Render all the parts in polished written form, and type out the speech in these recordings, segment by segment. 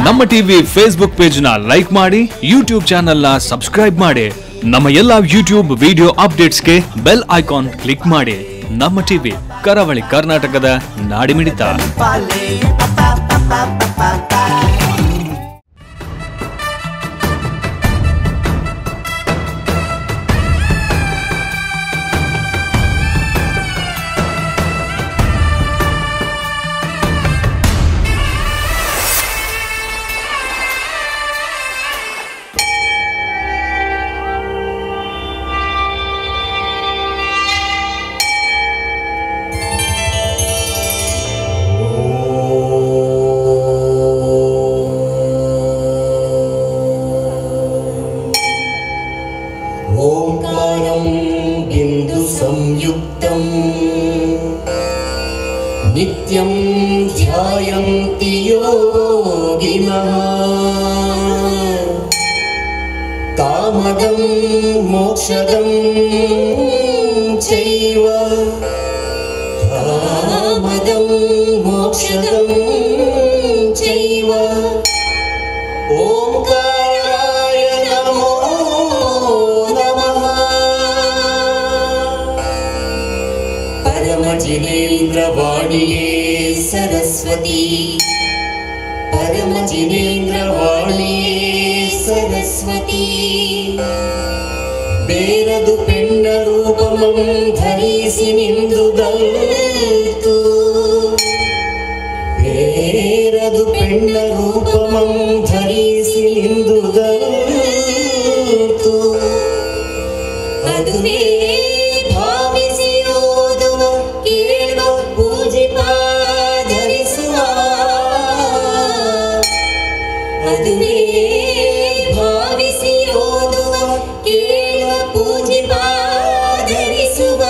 ನಮ್ಮ TV Facebook page ನ like ಮಾಡಿ, ಯೂಟ್ಯೂಬ್ ಚಾನೆಲ್ ನ ಸಬ್ಸ್ಕ್ರೈಬ್ ಮಾಡಿ. ನಮ್ಮ ಎಲ್ಲಾ ಯೂಟ್ಯೂಬ್ ವಿಡಿಯೋ ಅಪ್ಡೇಟ್ಸ್ಗೆ ಬೆಲ್ ಐಕಾನ್ ಕ್ಲಿಕ್ ಮಾಡಿ. ನಮ್ಮ ಟಿವಿ ಕರಾವಳಿ ಕರ್ನಾಟಕದ ನಾಡಿಮಿಡಿತ. नित्यं ध्यायन्ति योगिनः कामदं मोक्षदं चैव ओंकाराय नमो नमः। परमजिनेन्द्रवाणिये सरस्वती, परमजिनेन्द्रवाणिये सरस्वती। बेरदु पेण्ण रूपमं धरिसि निंदुगल्तु, बेरदु पेण्ण रूपमं धरिसि निंदुगल्तु। अदुवे भाविसि ओदुव केಳುವ पूजिಪ ಧರಿಸುವ, ಅದುವೇ ಭಾವಿಸಿ ಓದುವ ಕೇಳುವ पूजिಪ ಧರಿಸುವ.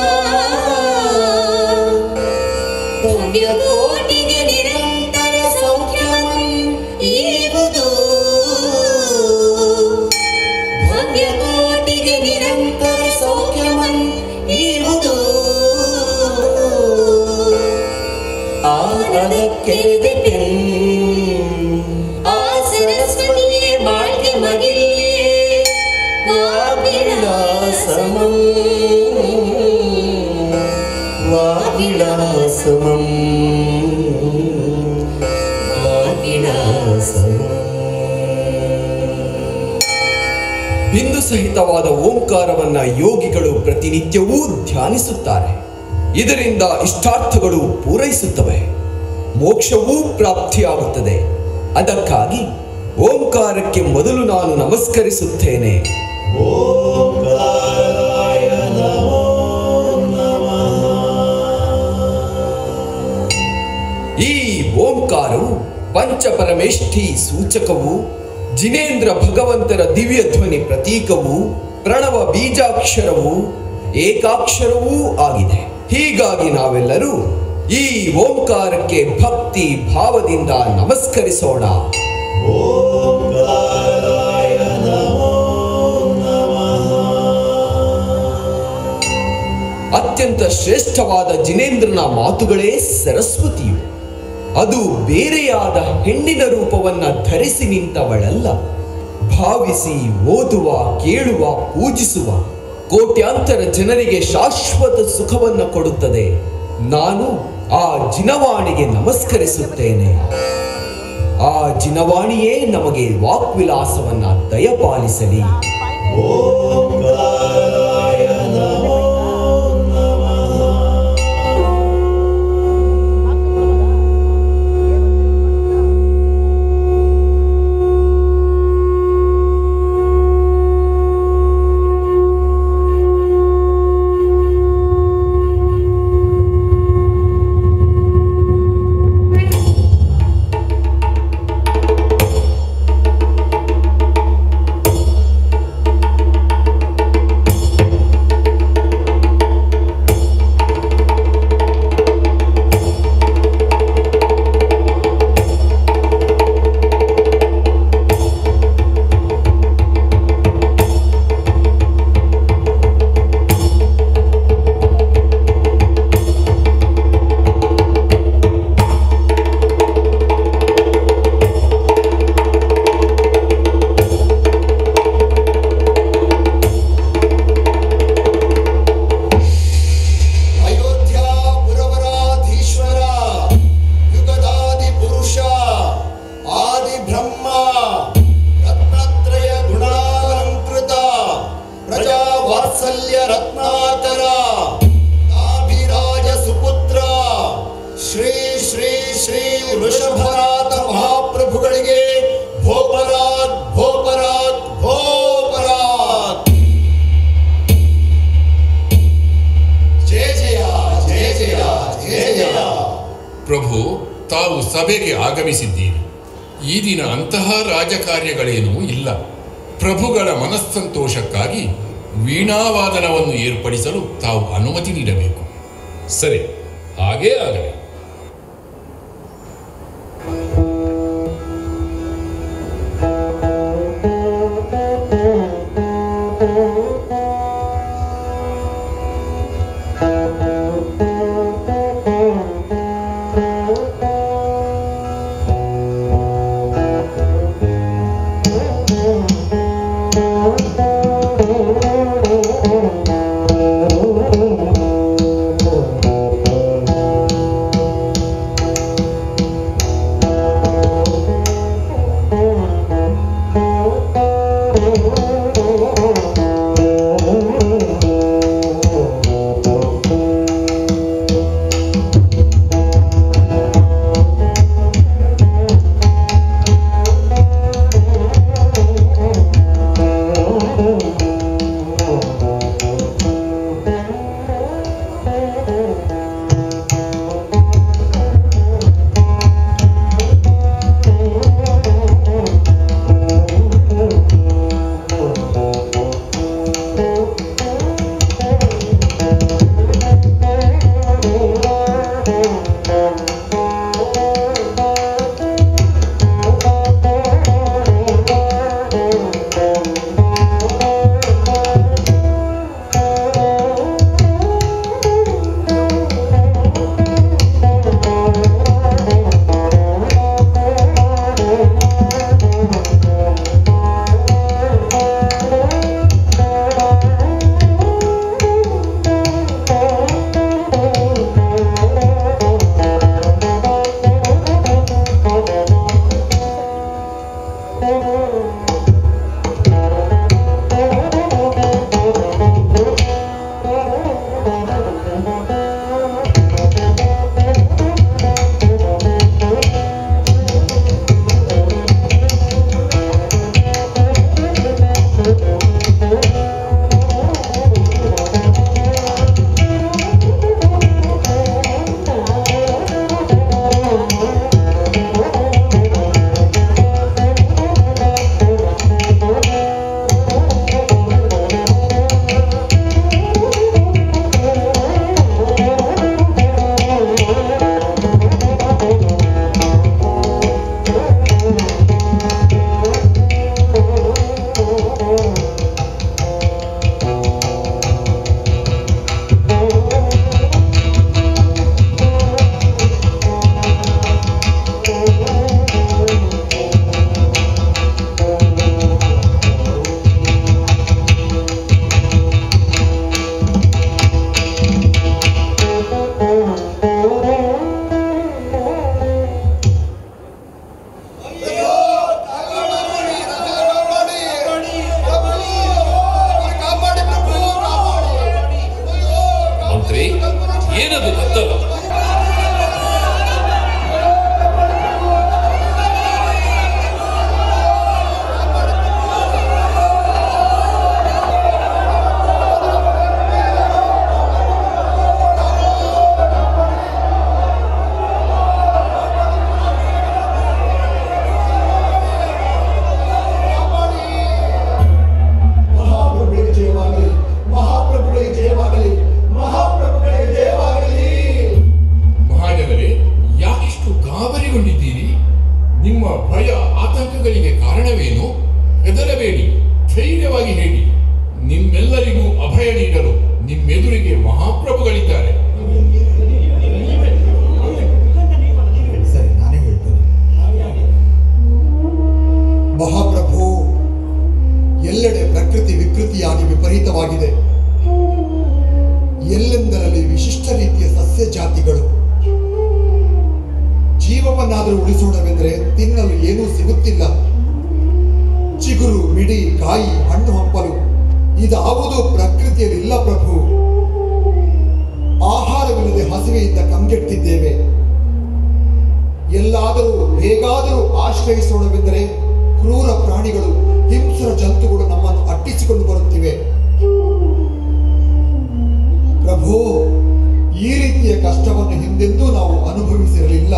ಭವ್ಯ ಕೋಟಿಗೆ ನಿರಂತರ ಸೌಖ್ಯವನ್ನು ಈವುದು, ಭವ್ಯ ಕೋಟಿಗೆ ನಿರಂತರ ಸೌಖ್ಯವನ್ನು ಈವುದು. ಆನಂದಕ್ಕೆರೆದೆ ಆ ಸರಸ್ವತಿಯೇ ಬಾಳ್ಗೆ ಮಗಿಲೇ ವಾವಿಲಾಸಮಂ, ವಾವಿಲಾಸಮಂ, ವಾವಿಲಾಸಮಂ. ಬಿಂದು ಸಹಿತವಾದ ಓಂಕಾರವನ್ನ ಯೋಗಿಗಳು ಪ್ರತಿನಿತ್ಯವೂ ಧ್ಯಾನಿಸುತ್ತಾರೆ. ಇದರಿಂದ ಇಷ್ಟಾರ್ಥಗಳು ಪೂರೈಸುತ್ತವೆ, ಮೋಕ್ಷವೂ ಪ್ರಾಪ್ತಿಯಾಗುತ್ತದೆ. ಅದಕ್ಕಾಗಿ ಓಂಕಾರಕ್ಕೆ ಮೊದಲು ನಾನು ನಮಸ್ಕರಿಸುತ್ತೇನೆ. ಓಂಕಾರಾಯ ನಮೋ ನಮಃ. ಈ ಓಂಕಾರವು ಪಂಚಪರಮೇಷ್ಠಿ ಸೂಚಕವು, ಜಿನೇಂದ್ರ ಭಗವಂತರ ದಿವ್ಯ ಧ್ವನಿ ಪ್ರತೀಕವು, ಪ್ರಣವ ಬೀಜಾಕ್ಷರವು, ಏಕಾಕ್ಷರವೂ ಆಗಿದೆ. ಹೀಗಾಗಿ ನಾವೆಲ್ಲರೂ ಈ ಓಂಕಾರಕ್ಕೆ ಭಕ್ತಿ ಭಾವದಿಂದ ನಮಸ್ಕರಿಸೋಣ. ಓಂಕಾರಾಯ ನಮೋ ನಮಃ. ಅತ್ಯಂತ ಶ್ರೇಷ್ಠವಾದ ಜಿನೇಂದ್ರನ ಮಾತುಗಳೇ ಸರಸ್ವತಿಯು. ಅದು ಬೇರೆಯಾದ ಹೆಣ್ಣಿನ ರೂಪವನ್ನ ಧರಿಸಿ ನಿಂತವಳಲ್ಲ. ಭಾವಿಸಿ ಓದುವ, ಕೇಳುವ, ಪೂಜಿಸುವ ಕೋಟ್ಯಾಂತರ ಜನರಿಗೆ ಶಾಶ್ವತ ಸುಖವನ್ನು ಕೊಡುತ್ತದೆ. ನಾನು ಆ ಜಿನವಾಣಿಗೆ ನಮಸ್ಕರಿಸುತ್ತೇನೆ. ಆ ಜಿನವಾಣಿಯೇ ನಮಗೆ ವಾಕ್ವಿಲಾಸವನ್ನ ದಯಪಾಲಿಸಲಿ. ಓಂಕಾರಾಯ ನಮೋ ನಮಃ. ಸಭೆಗೆ ಆಗಮಿಸಿದ್ದೀರಿ. ಈ ದಿನ ಅಂತಹ ರಾಜಕಾರ್ಯಗಳೇನೂ ಇಲ್ಲ. ಪ್ರಭುಗಳ ಮನಸ್ಸಂತೋಷಕ್ಕಾಗಿ ವೀಣಾವಾದನವನ್ನು ಏರ್ಪಡಿಸಲು ತಾವು ಅನುಮತಿ ನೀಡಬೇಕು. ಸರಿ, ಹಾಗೇ ಆಗಲಿ. ಏನದು ಕತ್ತಲು? ನಿಮ್ಮ ಭಯ ಆತಂಕಗಳಿಗೆ ಕಾರಣವೇನು? ಹೆದರಬೇಡಿ, ಧೈರ್ಯವಾಗಿ ಹೇಳಿ. ನಿಮ್ಮೆಲ್ಲರಿಗೂ ಅಭಯ ನೀಡಲು ನಿಮ್ಮೆದುರಿಗೆ ಮಹಾಪ್ರಭುಗಳಿದ್ದಾರೆ. ಸರಿ, ನಾನೇ ಹೇಳ್ತೇನೆ. ಮಹಾಪ್ರಭು, ಎಲ್ಲೆಡೆ ಪ್ರಕೃತಿ ವಿಕೃತಿಯಾಗಿ ವಿಪರೀತವಾಗಿದೆ. ಎಲ್ಲೆಂದರಲ್ಲಿ ವಿಶಿಷ್ಟ ರೀತಿಯ ಸಸ್ಯ ಜಾತಿಗಳು. ಜೀವವನ್ನಾದರೂ ಉಳಿಸೋಣವೆಂದರೆ ತಿನ್ನಲು ಏನೂ ಸಿಗುತ್ತಿಲ್ಲ. ಚಿಗುರು, ಮಿಡಿ, ಕಾಯಿ, ಹಣ್ಣು ಹಂಪಲು ಇದಾವುದೂ ಪ್ರಕೃತಿಯಲ್ಲಿಲ್ಲ ಪ್ರಭು. ಆಹಾರವಿಲ್ಲದೆ ಹಸಿವೆಯಿಂದ ಕಂಗೆಟ್ಟಿದ್ದೇವೆ. ಎಲ್ಲಾದರೂ ಹೇಗಾದರೂ ಆಶ್ರಯಿಸೋಣವೆಂದರೆ ಕ್ರೂರ ಪ್ರಾಣಿಗಳು, ಹಿಂಸ್ರ ಜಂತುಗಳು ನಮ್ಮನ್ನು ಅಟ್ಟಿಸಿಕೊಂಡು ಬರುತ್ತಿವೆ. ಪ್ರಭು, ಈ ರೀತಿಯ ಕಷ್ಟವನ್ನು ಹಿಂದೆಂದೂ ನಾವು ಅನುಭವಿಸಿರಲಿಲ್ಲ.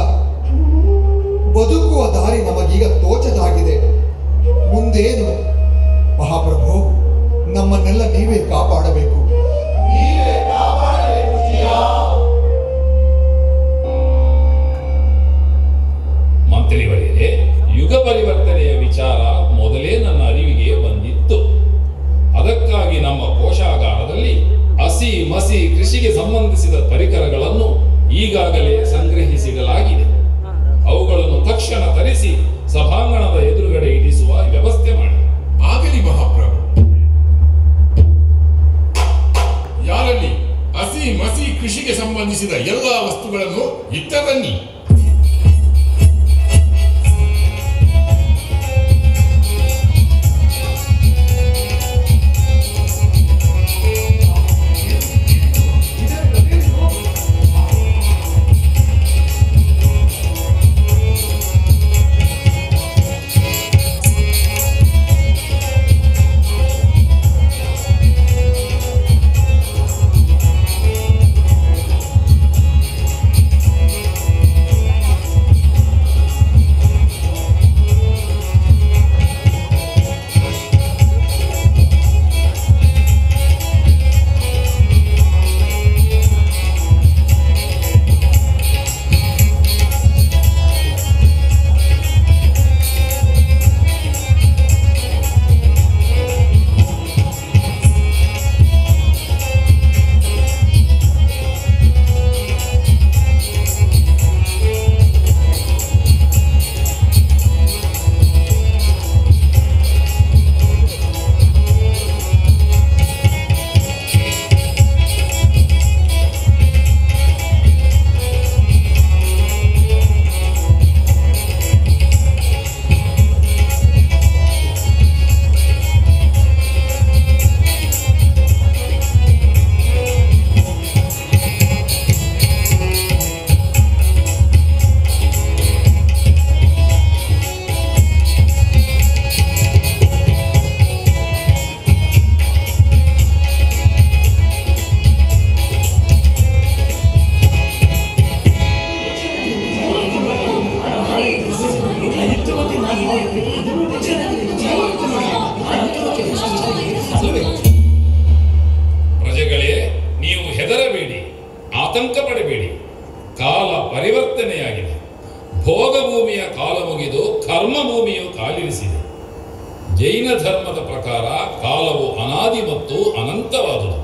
ಪ್ರಜೆಗಳೇ, ಯುಗ ಪರಿವರ್ತನೆಯ ವಿಚಾರ ಮೊದಲೇ ನನ್ನ ಅರಿವಿಗೆ ಬಂದಿತ್ತು. ಅದಕ್ಕಾಗಿ ನಮ್ಮ ಕೋಶಾಗಾರದಲ್ಲಿ ಹಸಿ ಮಸಿ ಕೃಷಿಗೆ ಸಂಬಂಧಿಸಿದ ಪರಿಕರಗಳನ್ನು ಈಗಾಗಲೇ ಸಂಗ್ರಹಿಸಿಡಲಾಗಿದೆ. ಅವುಗಳನ್ನು ತಕ್ಷಣ ತರಿಸಿ ಸಭಾಂಗಣದ ಎದುರುಗಡೆ ಇಡಿಸುವ ವ್ಯವಸ್ಥೆ ಮಾಡಿ. ಆಗಲಿ ಮಹಾಪ್ರಭು. ಯಾರಲ್ಲಿ ಹಸಿ ಮಸಿ ಕೃಷಿಗೆ ಸಂಬಂಧಿಸಿದ ಎಲ್ಲಾ ವಸ್ತುಗಳನ್ನು ಇತ್ತ ಬನ್ನಿ. ಪ್ರಜೆಗಳೇ, ನೀವು ಹೆದರಬೇಡಿ, ಆತಂಕ ಪಡಬೇಡಿ. ಕಾಲ ಪರಿವರ್ತನೆಯಾಗಿದೆ. ಭೋಗ ಭೂಮಿಯ ಕಾಲ ಮುಗಿದು ಕರ್ಮ ಭೂಮಿಯು ಕಾಲಿರಿಸಿದೆ. ಜೈನ ಧರ್ಮದ ಪ್ರಕಾರ ಕಾಲವು ಅನಾದಿ ಮತ್ತು ಅನಂತವಾದುದು.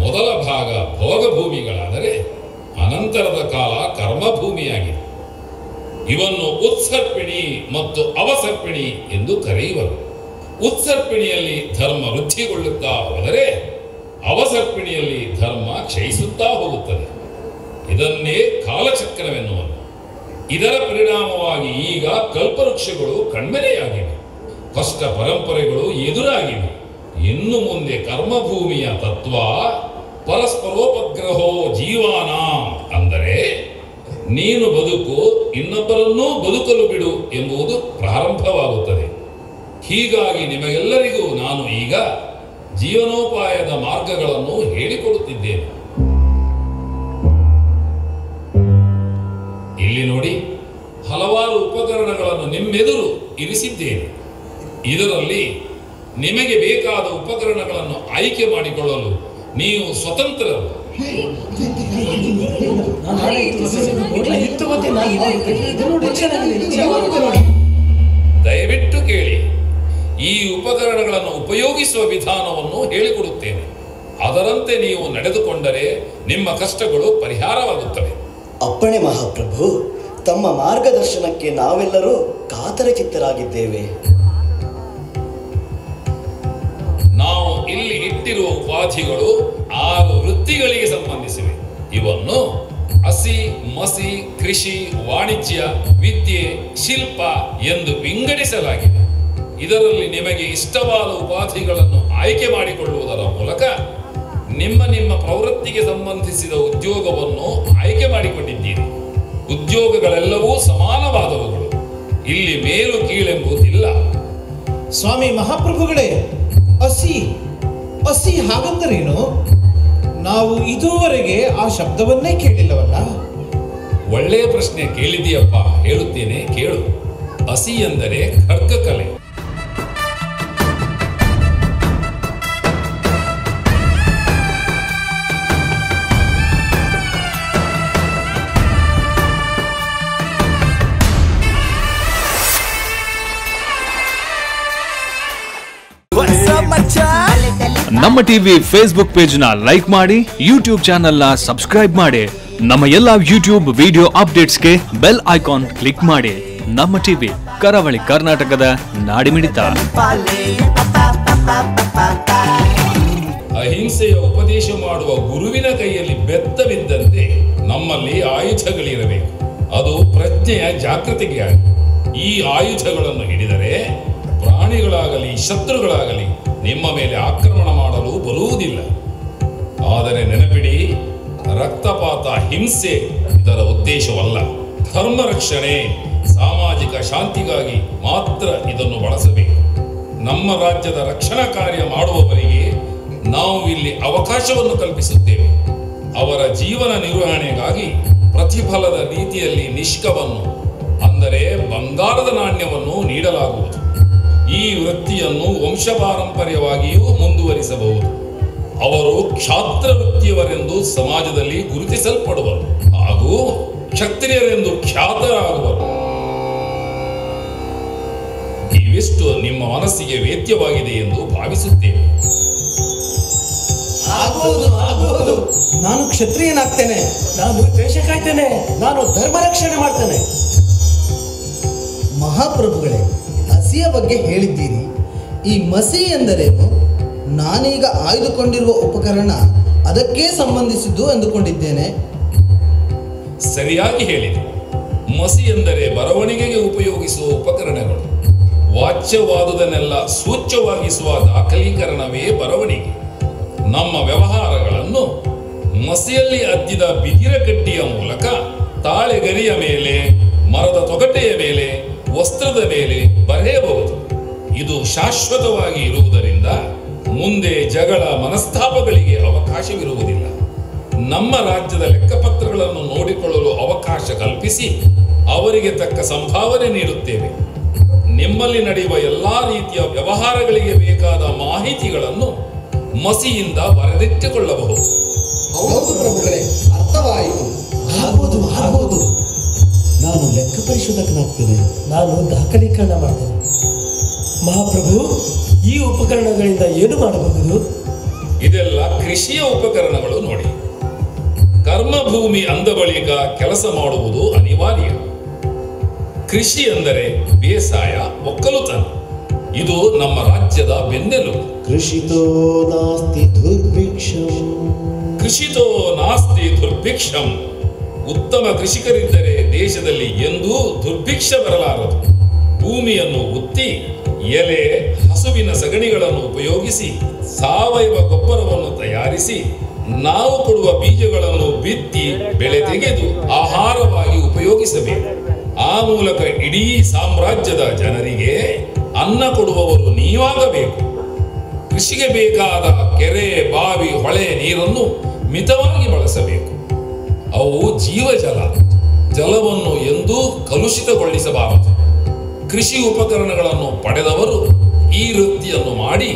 ಮೊದಲ ಭಾಗ ಭೋಗ ಭೂಮಿಗಳಾದರೆ ಅನಂತರದ ಕಾಲ ಕರ್ಮಭೂಮಿಯಾಗಿದೆ. ಇವನ್ನು ಉತ್ಸರ್ಪಿಣಿ ಮತ್ತು ಅವಸರ್ಪಿಣಿ ಎಂದು ಕರೆಯುವರು. ಉತ್ಸರ್ಪಿಣಿಯಲ್ಲಿ ಧರ್ಮ ವೃದ್ಧಿಗೊಳ್ಳುತ್ತಾ ಹೋದರೆ ಅವಸರ್ಪಿಣಿಯಲ್ಲಿ ಧರ್ಮ ಕ್ಷಯಿಸುತ್ತಾ ಹೋಗುತ್ತದೆ. ಇದನ್ನೇ ಕಾಲಚಕ್ರವೆನ್ನುವರು. ಇದರ ಪರಿಣಾಮವಾಗಿ ಈಗ ಕಲ್ಪವೃಕ್ಷಗಳು ಕಣ್ಮರೆಯಾಗಿವೆ, ಕಷ್ಟ ಪರಂಪರೆಗಳು ಎದುರಾಗಿವೆ. ಇನ್ನು ಮುಂದೆ ಕರ್ಮಭೂಮಿಯ ತತ್ವ ಪರಸ್ಪರೋಪಗ್ರಹೋ ಜೀವಾನ, ಅಂದರೆ ನೀನು ಬದುಕು, ಇನ್ನೊಬ್ಬರನ್ನೂ ಬದುಕಲು ಬಿಡು ಎಂಬುದು ಪ್ರಾರಂಭವಾಗುತ್ತದೆ. ಹೀಗಾಗಿ ನಿಮಗೆಲ್ಲರಿಗೂ ನಾನು ಈಗ ಜೀವನೋಪಾಯದ ಮಾರ್ಗಗಳನ್ನು ಹೇಳಿಕೊಡುತ್ತಿದ್ದೇನೆ. ಇಲ್ಲಿ ನೋಡಿ, ಹಲವಾರು ಉಪಕರಣಗಳನ್ನು ನಿಮ್ಮೆದುರು ಇರಿಸಿದ್ದೇನೆ. ಇದರಲ್ಲಿ ನಿಮಗೆ ಬೇಕಾದ ಉಪಕರಣಗಳನ್ನು ಆಯ್ಕೆ ಮಾಡಿಕೊಳ್ಳಲು ನೀವು ಸ್ವತಂತ್ರರು. ದಯವಿಟ್ಟು ಕೇಳಿ, ಈ ಉಪಕರಣಗಳನ್ನು ಉಪಯೋಗಿಸುವ ವಿಧಾನವನ್ನು ಹೇಳಿಕೊಡುತ್ತೇನೆ. ಅದರಂತೆ ನೀವು ನಡೆದುಕೊಂಡರೆ ನಿಮ್ಮ ಕಷ್ಟಗಳು ಪರಿಹಾರವಾಗುತ್ತವೆ. ಅಪ್ಪಣೆ ಮಹಾಪ್ರಭು, ತಮ್ಮ ಮಾರ್ಗದರ್ಶನಕ್ಕೆ ನಾವೆಲ್ಲರೂ ಕಾತರಚಿತ್ತರಾಗಿದ್ದೇವೆ. ನಾವು ಇಲ್ಲಿ ಇಟ್ಟಿರುವ ಉಪಾಧಿಗಳು 6 ವೃತ್ತಿಗಳಿಗೆ ಸಂಬಂಧಿಸಿವೆ. ಇವನ್ನು ಹಸಿ ಮಸಿ ಕೃಷಿ ವಾಣಿಜ್ಯ ವಿದ್ಯೆ ಶಿಲ್ಪ ಎಂದು ವಿಂಗಡಿಸಲಾಗಿದೆ. ಇದರಲ್ಲಿ ನಿಮಗೆ ಇಷ್ಟವಾದ ಉಪಾಧಿಗಳನ್ನು ಆಯ್ಕೆ ಮಾಡಿಕೊಳ್ಳುವುದರ ಮೂಲಕ ನಿಮ್ಮ ನಿಮ್ಮ ಪ್ರವೃತ್ತಿಗೆ ಸಂಬಂಧಿಸಿದ ಉದ್ಯೋಗವನ್ನು ಆಯ್ಕೆ ಮಾಡಿಕೊಂಡಿದ್ದೀರಿ. ಉದ್ಯೋಗಗಳೆಲ್ಲವೂ ಸಮಾನವಾದವುಗಳು. ಇಲ್ಲಿ ಮೇಲು ಕೀಳೆಂಬುದಿಲ್ಲ. ಸ್ವಾಮಿ ಮಹಾಪ್ರಭುಗಳೇ, ಹಸಿ ಹಾಗಂದರೇನು? ನಾವು ಇದುವರೆಗೆ ಆ ಶಬ್ದವನ್ನೇ ಕೇಳಿಲ್ಲವಲ್ಲ. ಒಳ್ಳೆಯ ಪ್ರಶ್ನೆ ಕೇಳಿದೆಯಪ್ಪ, ಹೇಳುತ್ತೇನೆ ಕೇಳು. ಹಸಿ ಎಂದರೆ ಖಡ್ಗಕಲೆ. ನಮ್ಮ ಟಿವಿ ಫೇಸ್ಬುಕ್ ಪೇಜ್ ನ ಲೈಕ್ ಮಾಡಿ, ಯೂಟ್ಯೂಬ್ ಚಾನೆಲ್ ನ ಸಬ್ಸ್ಕ್ರೈಬ್ ಮಾಡಿ. ನಮ್ಮ ಎಲ್ಲಾ ಯೂಟ್ಯೂಬ್ ವಿಡಿಯೋ ಅಪ್ಡೇಟ್ಸ್ಗೆ ಬೆಲ್ ಐಕಾನ್ ಕ್ಲಿಕ್ ಮಾಡಿ. ನಮ್ಮ ಟಿವಿ ಕರಾವಳಿ ಕರ್ನಾಟಕದ ನಾಡಿಮಿಡಿತ. ಅಹಿಂಸೆಯ ಉಪದೇಶ ಮಾಡುವ ಗುರುವಿನ ಕೈಯಲ್ಲಿ ಬೆತ್ತವಿದ್ದಂತೆ ನಮ್ಮಲ್ಲಿ ಆಯುಧಗಳಿರಬೇಕು. ಅದು ಪ್ರಜ್ಞೆಯ ಜಾಗೃತಿಗೆ ಆಗಿ. ಈ ಆಯುಧಗಳನ್ನು ಹಿಡಿದರೆ ಪ್ರಾಣಿಗಳಾಗಲಿ ಶತ್ರುಗಳಾಗಲಿ ನಿಮ್ಮ ಮೇಲೆ ಆಕ್ರಮಣ ಮಾಡಲು ಬರುವುದಿಲ್ಲ. ಆದರೆ ನೆನಪಿಡಿ, ರಕ್ತಪಾತ, ಹಿಂಸೆ ಇದರ ಉದ್ದೇಶವಲ್ಲ. ಧರ್ಮ ರಕ್ಷಣೆ, ಸಾಮಾಜಿಕ ಶಾಂತಿಗಾಗಿ ಮಾತ್ರ ಇದನ್ನು ಬಳಸಬೇಕು. ನಮ್ಮ ರಾಜ್ಯದ ರಕ್ಷಣಾ ಕಾರ್ಯ ಮಾಡುವವರಿಗೆ ನಾವು ಇಲ್ಲಿ ಅವಕಾಶವನ್ನು ಕಲ್ಪಿಸುತ್ತೇವೆ. ಅವರ ಜೀವನ ನಿರ್ವಹಣೆಗಾಗಿ ಪ್ರತಿಫಲದ ರೀತಿಯಲ್ಲಿ ನಿಷ್ಕವನ್ನು, ಅಂದರೆ ಬಂಗಾರದ ನಾಣ್ಯವನ್ನು ನೀಡಲಾಗುವುದು. ಈ ವೃತ್ತಿಯನ್ನು ವಂಶಪಾರಂಪರ್ಯವಾಗಿಯೂ ಮುಂದುವರಿಸಬಹುದು. ಅವರು ಕ್ಷಾತ್ರ ವೃತ್ತಿಯವರೆಂದು ಸಮಾಜದಲ್ಲಿ ಗುರುತಿಸಲ್ಪಡುವರು ಹಾಗೂ ಕ್ಷತ್ರಿಯರೆಂದು ಖ್ಯಾತರಾಗುವರು. ಇವಿಷ್ಟು ನಿಮ್ಮ ಮನಸ್ಸಿಗೆ ವೇದ್ಯವಾಗಿದೆ ಎಂದು ಭಾವಿಸುತ್ತೇವೆ. ನಾನು ಕ್ಷತ್ರಿಯನಾಗ್ತೇನೆ, ನಾನು ದೇಶ ಕಾಯ್ತೇನೆ, ನಾನು ಧರ್ಮ ರಕ್ಷಣೆ ಮಾಡ್ತೇನೆ. ಮಹಾಪ್ರಭುಗಳೇ, ಹಸಿಯ ಬಗ್ಗೆ ಹೇಳಿದ್ದೀರಿ. ಈ ಮಸಿ ಎಂದರೇನು? ನಾನೀಗ ಆಯ್ದುಕೊಂಡಿರುವ ಉಪಕರಣ ಅದಕ್ಕೆ ಸಂಬಂಧಿಸಿದ್ದು ಎಂದುಕೊಂಡಿದ್ದೇನೆ. ಸರಿಯಾಗಿ ಹೇಳಿದೆ. ಮಸಿ ಎಂದರೆ ಬರವಣಿಗೆಗೆ ಉಪಯೋಗಿಸುವ ಉಪಕರಣಗಳು. ವಾಚ್ಯವಾದುದನ್ನೆಲ್ಲ ಸೂಚ್ಯವಾಗಿಸುವ ದಾಖಲೀಕರಣವೇ ಬರವಣಿಗೆ. ನಮ್ಮ ವ್ಯವಹಾರಗಳನ್ನು ಮಸಿಯಲ್ಲಿ ಅದ್ದಿದ ಬಿದಿರ ಕಡ್ಡಿಯ ಮೂಲಕ ತಾಳೆಗರಿಯ ಮೇಲೆ, ಮರದ ತೊಗಟೆಯ ಮೇಲೆ, ವಸ್ತ್ರದ ಮೇಲೆ ಬರೆಯಬಹುದು. ಇದು ಶಾಶ್ವತವಾಗಿ ಇರುವುದರಿಂದ ಮುಂದೆ ಜಗಳ, ಮನಸ್ತಾಪಗಳಿಗೆ ಅವಕಾಶವಿರುವುದಿಲ್ಲ. ನಮ್ಮ ರಾಜ್ಯದ ಲೆಕ್ಕಪತ್ರಗಳನ್ನು ನೋಡಿಕೊಳ್ಳಲು ಅವಕಾಶ ಕಲ್ಪಿಸಿ ಅವರಿಗೆ ತಕ್ಕ ಸಂಭಾವನೆ ನೀಡುತ್ತೇವೆ. ನಿಮ್ಮಲ್ಲಿ ನಡೆಯುವ ಎಲ್ಲಾ ರೀತಿಯ ವ್ಯವಹಾರಗಳಿಗೆ ಬೇಕಾದ ಮಾಹಿತಿಗಳನ್ನು ಮಸಿಯಿಂದ ಬರೆದಿಟ್ಟುಕೊಳ್ಳಬಹುದು. ಹೌದು ಪ್ರಭುಗಳೇ, ಅರ್ಥವಾಯಿತು. ಆಗ್ಬೋದು. ನಾನು ಲೆಕ್ಕ ಪರಿಶೋಧಕನಾಗ್ತೇನೆ, ನಾನು ದಾಖಲೀಕರಣ ಮಾಡ್ತೇನೆ. ಮಹಾಪ್ರಭು, ಈ ಉಪಕರಣಗಳಿಂದ ಏನು ಮಾಡಬಹುದು? ಇದೆಲ್ಲ ಕೃಷಿಯ ಉಪಕರಣಗಳು ನೋಡಿ. ಕರ್ಮಭೂಮಿ ಅಂದ ಬಳಿಕ ಕೆಲಸ ಮಾಡುವುದು ಅನಿವಾರ್ಯ. ಕೃಷಿ ಎಂದರೆ ಬೇಸಾಯ, ಒಕ್ಕಲುತನ. ಇದು ನಮ್ಮ ರಾಜ್ಯದ ಬೆನ್ನೆಲುಬು. ಕೃಷಿತೋ ನಾಸ್ತಿ ದುರ್ಭಿಕ್ಷಂ. ಕೃಷಿತೋ ನಾಸ್ತಿ ದುರ್ಭಿಕ್ಷಂ. ಉತ್ತಮ ಕೃಷಿಕರಿದ್ದರೆ ದೇಶದಲ್ಲಿ ಎಂದೂ ದುರ್ಭಿಕ್ಷ ಬರಲಾರದು. ಭೂಮಿಯನ್ನು ಉತ್ತಿ ಎಲೆ, ಹಸುವಿನ ಸಗಣಿಗಳನ್ನು ಉಪಯೋಗಿಸಿ ಸಾವಯವ ಗೊಬ್ಬರವನ್ನು ತಯಾರಿಸಿ ನಾವು ಕೊಡುವ ಬೀಜಗಳನ್ನು ಬಿತ್ತಿ ಬೆಳೆ ತೆಗೆದು ಆಹಾರವಾಗಿ ಉಪಯೋಗಿಸಬೇಕು. ಆ ಮೂಲಕ ಇಡೀ ಸಾಮ್ರಾಜ್ಯದ ಜನರಿಗೆ ಅನ್ನ ಕೊಡುವವರು ನೀವಾಗಬೇಕು. ಕೃಷಿಗೆ ಬೇಕಾದ ಕೆರೆ, ಬಾವಿ, ಹೊಳೆ ನೀರನ್ನು ಮಿತವಾಗಿ ಬಳಸಬೇಕು. ಅವು ಜೀವಜಲ. ಜಲವನ್ನು ಎಂದೂ ಕಲುಷಿತಗೊಳಿಸಬಾರದು. ಕೃಷಿ ಉಪಕರಣಗಳನ್ನು ಪಡೆದವರು ಈ ವೃತ್ತಿಯನ್ನು ಮಾಡಿ